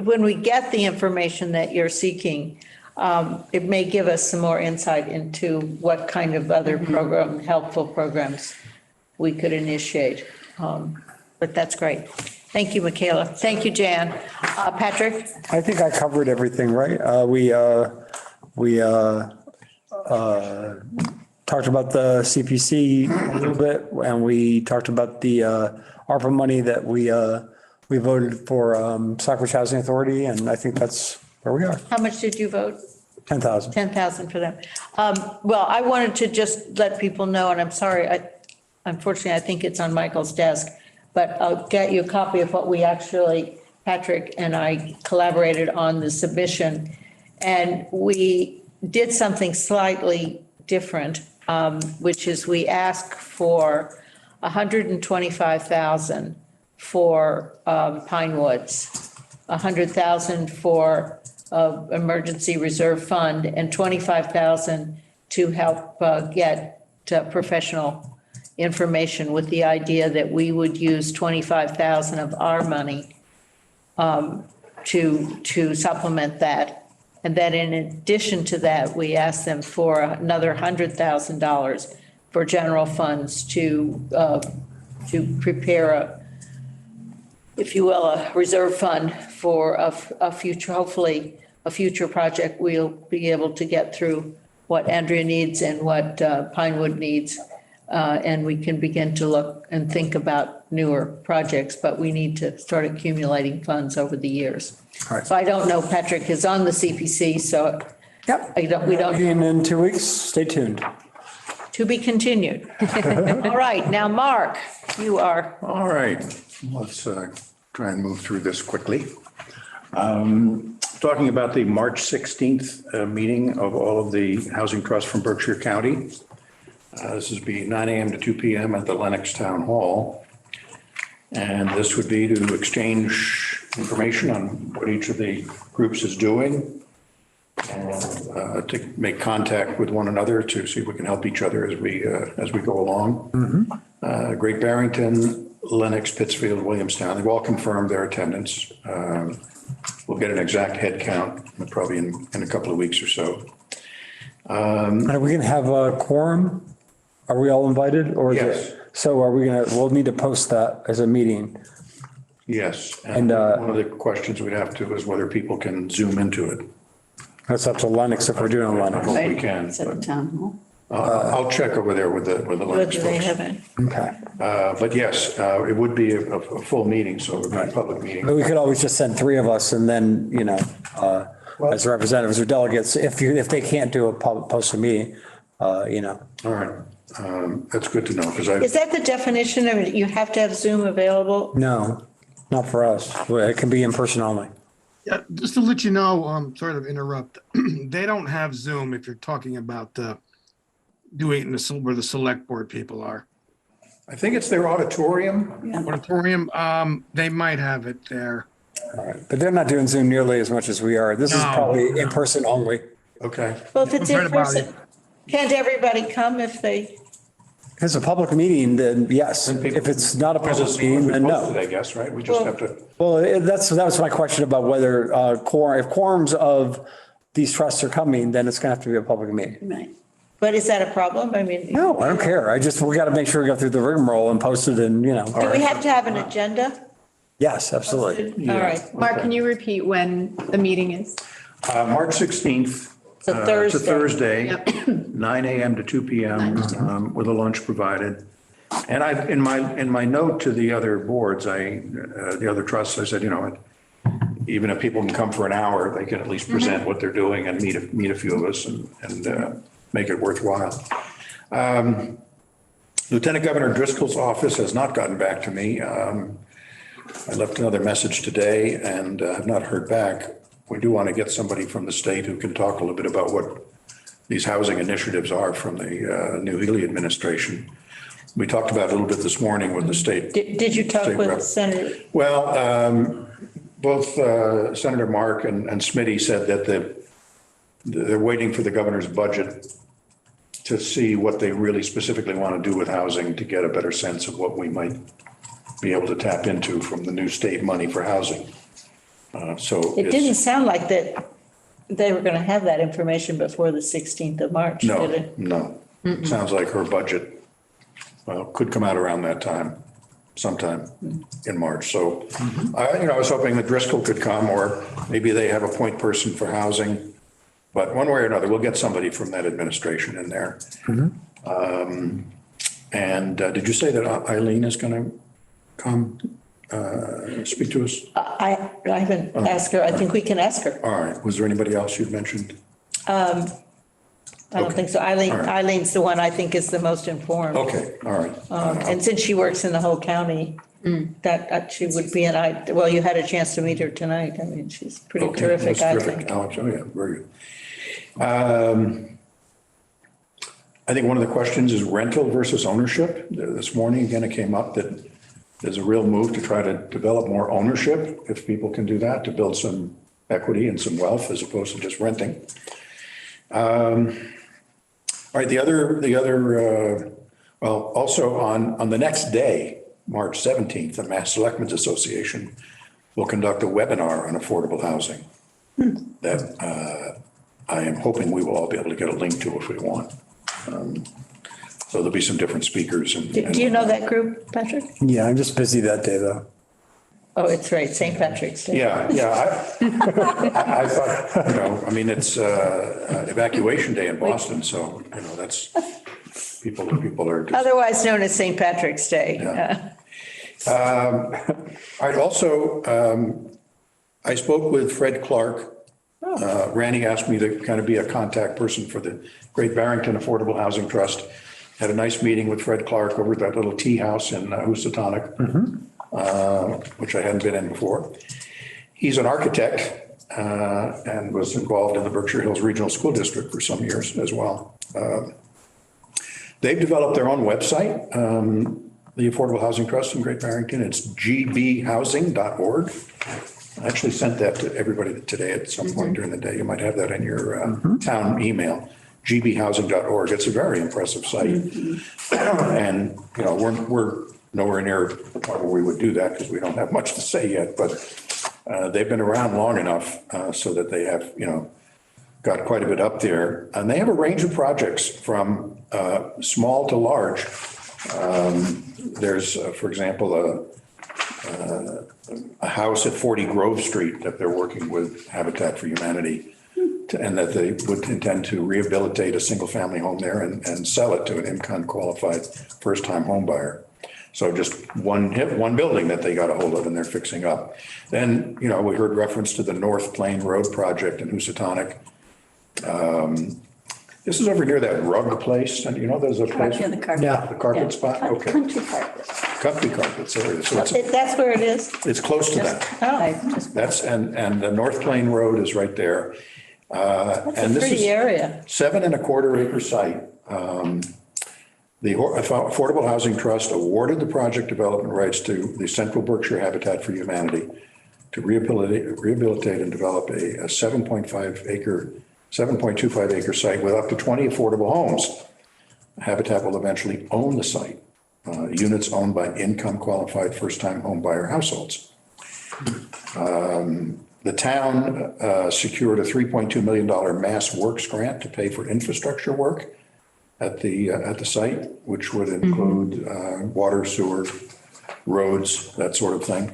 when we get the information that you're seeking, it may give us some more insight into what kind of other helpful programs we could initiate. But that's great. Thank you, Michaela. Thank you, Jan. Patrick? I think I covered everything, right? We talked about the CPC a little bit, and we talked about the ARPA money that we voted for Stockbridge Housing Authority, and I think that's where we are. How much did you vote? 10,000. 10,000 for them. Well, I wanted to just let people know, and I'm sorry, unfortunately, I think it's on Michael's desk, but I'll get you a copy of what we actually, Patrick and I collaborated on the submission. And we did something slightly different, which is we asked for 125,000 for Pine Woods, 100,000 for emergency reserve fund, and 25,000 to help get professional information, with the idea that we would use 25,000 of our money to supplement that. And then in addition to that, we asked them for another $100,000 for general funds to prepare if you will, a reserve fund for a future, hopefully a future project. We'll be able to get through what Andrea needs and what Pinewood needs. And we can begin to look and think about newer projects, but we need to start accumulating funds over the years. Right. So I don't know, Patrick is on the CPC, so Yep. we don't, And in 2 weeks, stay tuned. to be continued. All right, now, Mark, you are. All right, let's try and move through this quickly. Talking about the March 16th meeting of all of the Housing Trust from Berkshire County. This is be 9 a.m. to 2 p.m. at the Lenox Town Hall. And this would be to exchange information on what each of the groups is doing, and to make contact with one another to see if we can help each other as we go along. Great Barrington, Lenox, Pittsfield, Williamstown, they've all confirmed their attendance. We'll get an exact head count probably in a couple of weeks or so. Are we going to have a quorum? Are we all invited, or is Yes. it? So are we we'll need to post that as a meeting. Yes, And, and one of the questions we'd have to is whether people can zoom into it. That's up to Lennox if we're doing I Lennox. hope we can. It's at the town hall. I'll check over there with the Lennox Do they folks. have it? Okay. But yes, it would be a full meeting, so it would be a public meeting. But we could always just send 3 of us, and then, as representatives or delegates, if they can't do post a meeting, you know. All right. That's good to know because Is that the definition of it? You have to have Zoom available? No, not for us. It can be in person only. Yeah, just to let you know, sort of interrupt, they don't have Zoom if you're talking about doing it in where the select board people are. I think it's their auditorium. Auditorium, they might have it there. All right. But they're not doing Zoom nearly as much as we are. This is No, probably no. in person only. Okay. Well, if it's I've heard in about person, can't everybody come if they, If it's a public meeting, then yes. Then people- If it's not a Because public it's meeting, then posted, no. I guess, right? We just have to. Well, that was my question about whether quorum, if quorums of these trusts are coming, then it's going to have to be a public meeting. Right. but is that a problem? I mean. No, I don't care. We got to make sure we go through the rigmarole and post it and, you know. Do we have to have an agenda? Yes, absolutely. All right. Mark, can you repeat when the meeting is? March 16th. So It's a Thursday. Thursday, 9 a.m. to 2 p.m. With a lunch provided. And in my note to the other boards, the other trusts, I said, you know, even if people can come for an hour, they can at least present what they're doing and meet a few of us and make it worthwhile. Lieutenant Governor Driscoll's office has not gotten back to me. I left another message today and have not heard back. We do want to get somebody from the state who can talk a little bit about what these housing initiatives are from the new Healy administration. We talked about it a little bit this morning with the state. Did you talk state with rep. Senator? Well, both Senator Mark and Smitty said that they're waiting for the governor's budget to see what they really specifically want to do with housing to get a better sense of what we might be able to tap into from the new state money for housing. It didn't sound like that they were going to have that information before the 16th of March, did it? No. Sounds like her budget, well, could come out around that time, sometime in March. So, I was hoping that Driscoll could come, or maybe they have a point person for housing. But one way or another, we'll get somebody from that administration in there. And did you say that Eileen is going to come speak to us? I haven't asked her. I think we can ask her. All right. Was there anybody else you'd mentioned? I don't think so. All right. Eileen's the one I think is the most informed. Okay, all right. And since she works in the whole county, that she would be well, you had a chance to meet her tonight. I mean, she's pretty Okay, terrific, that's I terrific. think. Alex, oh yeah, very good. I think one of the questions is rental versus ownership. This morning, again, it came up that there's a real move to try to develop more ownership, if people can do that, to build some equity and some wealth as opposed to just renting. All right, also on the next day, March 17th, the Mass Selectmen's Association will conduct a webinar on affordable housing that I am hoping we will all be able to get a link to if we want. So there'll be some different speakers. Do you know that group, Patrick? Yeah, I'm just busy that day though. Oh, it's right, St. Patrick's Day. Yeah. I thought, I mean, it's evacuation day in Boston, so, that's, people are just. Otherwise known as St. Patrick's Day. Yeah. All right, also, I spoke with Fred Clark. Randy asked me to kind of be a contact person for the Great Barrington Affordable Housing Trust. Had a nice meeting with Fred Clark over at that little tea house in Housatonic, which I hadn't been in before. He's an architect and was involved in the Berkshire Hills Regional School District for some years as well. They've developed their own website, the Affordable Housing Trust in Great Barrington. It's gbhousing.org. I actually sent that to everybody today at some point during the day. You might have that in your town email, gbhousing.org. It's a very impressive site. And, we're nowhere near the point where we would do that because we don't have much to say yet, but they've been around long enough so that they have, got quite a bit up there. And they have a range of projects from small to large. There's, for example, a house at 40 Grove Street that they're working with Habitat for Humanity, and that they would intend to rehabilitate a single family home there and sell it to an income qualified first-time home buyer. So just one building that they got a hold of and they're fixing up. Then, we heard reference to the North Plain Road project in Housatonic. This is over near that rug place, and you know, there's a place. Yeah, the carpet. Yeah. The carpet spot, okay. Country carpet. Country carpets, there it is. So That's where it is? it's close to that. I just- That's, and the North Plain Road is right there. That's And a this pretty is area. 7.25 acre site. The Affordable Housing Trust awarded the project development rights to the Central Berkshire Habitat for Humanity to rehabilitate and develop a 7.25 acre site with up to 20 affordable homes. Habitat will eventually own the site. Units owned by income qualified first-time home buyer households. The town secured a $3.2 million Mass Works grant to pay for infrastructure work at the site, which would include water, sewer, roads, that sort of thing.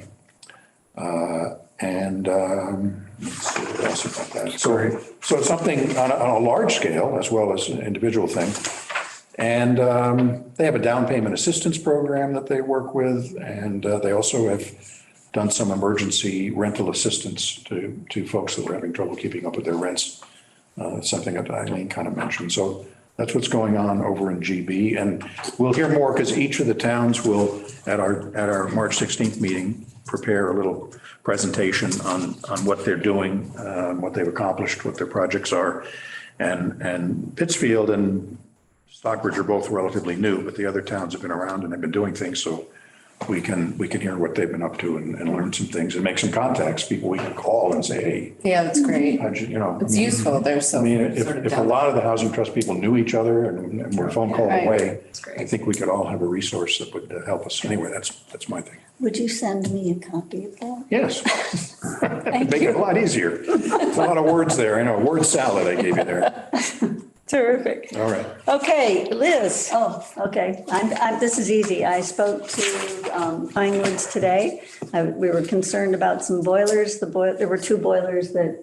Let's see what else about that. So it's something on a large scale as well as an individual thing. And they have a down payment assistance program that they work with, and they also have done some emergency rental assistance to folks that are having trouble keeping up with their rents. Something that Eileen kind of mentioned. So that's what's going on over in GB, and we'll hear more because each of the towns will, at our March 16th meeting, prepare a little presentation on what they're doing, what they've accomplished, what their projects are, and Pittsfield and Stockbridge are both relatively new, but the other towns have been around and have been doing things, so we can hear what they've been up to and learn some things and make some contacts, people we can call and say, hey. Yeah, that's great. It's useful. They're so. I mean, sort of if a down. lot of the housing trust people knew each other and were a phone call Right. away, That's great. I think we could all have a resource that would help us. Anyway, that's my thing. Would you send me a copy of that? Yes. Make it a lot easier. It's a lot of words there. I know, word salad I gave you there. Terrific. All right. Okay, Liz. Oh, okay. This is easy. I spoke to Pine Woods today. We were concerned about some boilers. There were 2 boilers that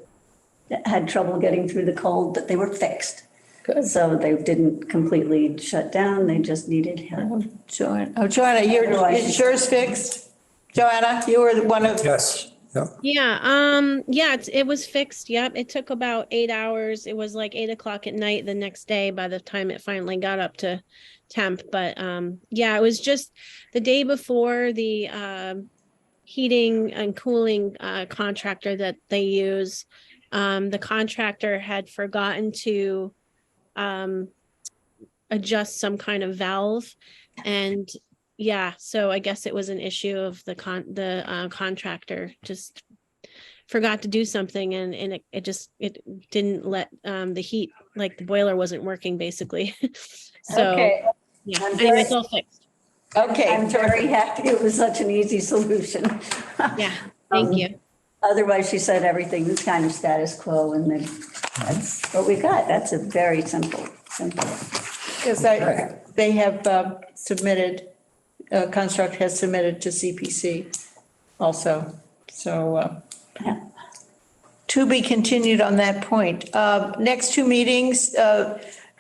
had trouble getting through the cold, but they were fixed. Good. So they didn't completely shut down. They just needed help. Joanna, is yours fixed? Joanna, you were one of. Yes. Yep. Yeah, it was fixed. Yep. It took about 8 hours. It was like 8 o'clock at night the next day by the time it finally got up to temp. But yeah, it was just the day before the heating and cooling contractor that they use. The contractor had forgotten to adjust some kind of valve, and yeah, so I guess it was an issue of the contractor just forgot to do something, and it didn't let the heat, like the boiler wasn't working basically. So Okay. yeah, I'm anyway, it's all fixed. Okay. I'm very happy it was such an easy solution. Yeah, thank you. Otherwise, she said everything was kind of status quo, and then that's what we got. That's a very simple. Because they have submitted, Construct has submitted to CPC also. So to be continued on that point. Next 2 meetings, the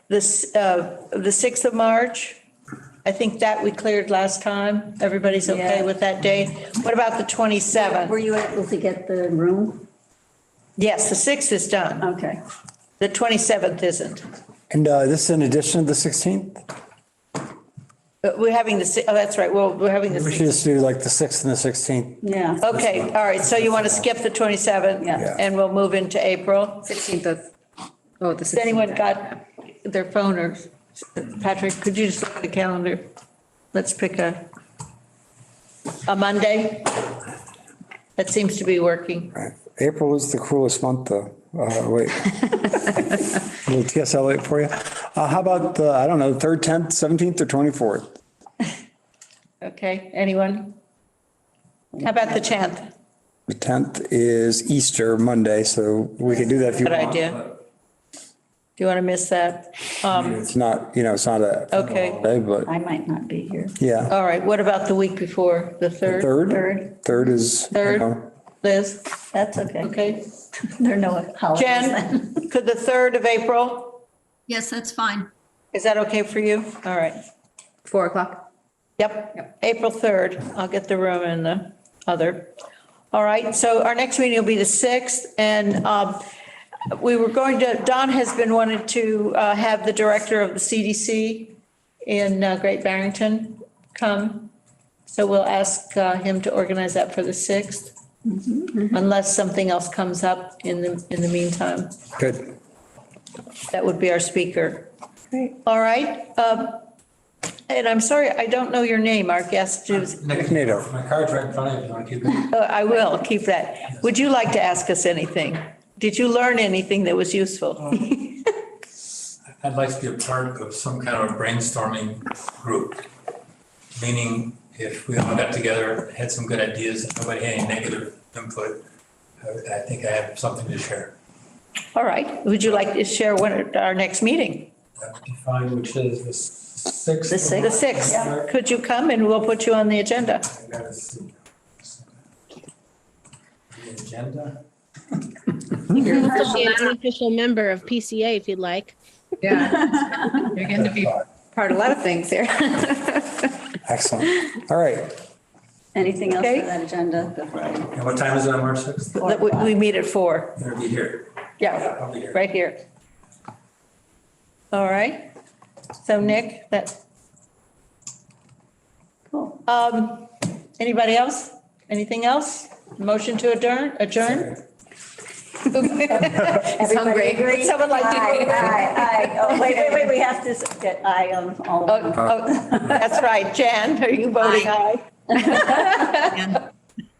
6th of March. I think that we cleared last time. Everybody's okay Yeah. with that date. What about the 27th? Were you able to get the room? Yes, the 6th is done. Okay. The 27th isn't. And this is in addition to the 16th? But we're having that's right. Well, we're having We should the, just do like the 6th and the 16th. Yeah. okay, all right. So you want to skip the 27th? Yeah. And we'll move into April? 16th of, oh, the 16th. Has anyone got their phone or, Patrick, could you just look at the calendar? Let's pick a Monday. That seems to be working. Right. April is the cruelest month though. Wait. A little TSL for you. How about the, I don't know, 3rd, 10th, 17th or 24th? Okay, anyone? How about the 10th? The 10th is Easter Monday, so we can do that if you Good want. idea. Do you want to miss that? It's not, it's not a Okay. day, but I might not be here. yeah. All right, what about the week before, the 3rd? 3rd? 3rd is. Third? Liz, That's okay. okay. There are no holidays then. Jen, could the 3rd of April, Yes, that's fine. is that okay for you? All right. 4 o'clock. Yep, April 3rd. I'll get the room and the other. All right, so our next meeting will be the 6th, and we were going to, Don has been wanting to have the director of the CDC in Great Barrington come. So we'll ask him to organize that for the 6th, unless something else comes up in the meantime. Good. That would be our speaker. Great. All right. And I'm sorry, I don't know your name. Our guest is, Nick Nato. My card's right in front of you. You want to keep it? I will keep that. Would you like to ask us anything? Did you learn anything that was useful? I'd like to be a part of some kind of brainstorming group. Meaning if we all got together, had some good ideas, nobody had any negative input, I think I have something to share. All right. Would you like to share one at our next meeting? That would be fine, which is the 6th. The 6th. The 6th. Could you come and we'll put you on the agenda? I gotta see. The agenda? You can also be an unofficial member of PCA if you'd like. Yeah. You're going to be part of a lot of things here. Excellent. All right. Anything else Okay. for that agenda before I? And what time is it on March 6th? We meet at 4. I'm gonna be here. Yeah, I'll be here. right here. All right. So Nick, that, Cool. anybody else? Anything else? Motion to adjourn? He's hungry. Would someone like to? Aye. Oh, wait, we have to get aye on all of them. Oh, that's right. Jan, are you voting aye?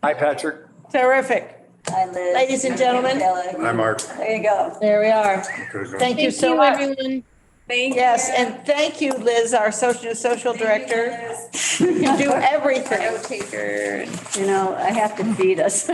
Hi, Patrick. Terrific. Aye, Liz. Ladies and gentlemen. Hi, Mark. There you go. There we are. Thank you so much. Everyone. Yes, and thank you, Liz, our social director. You do everything. Note taker. You know, I have to feed us.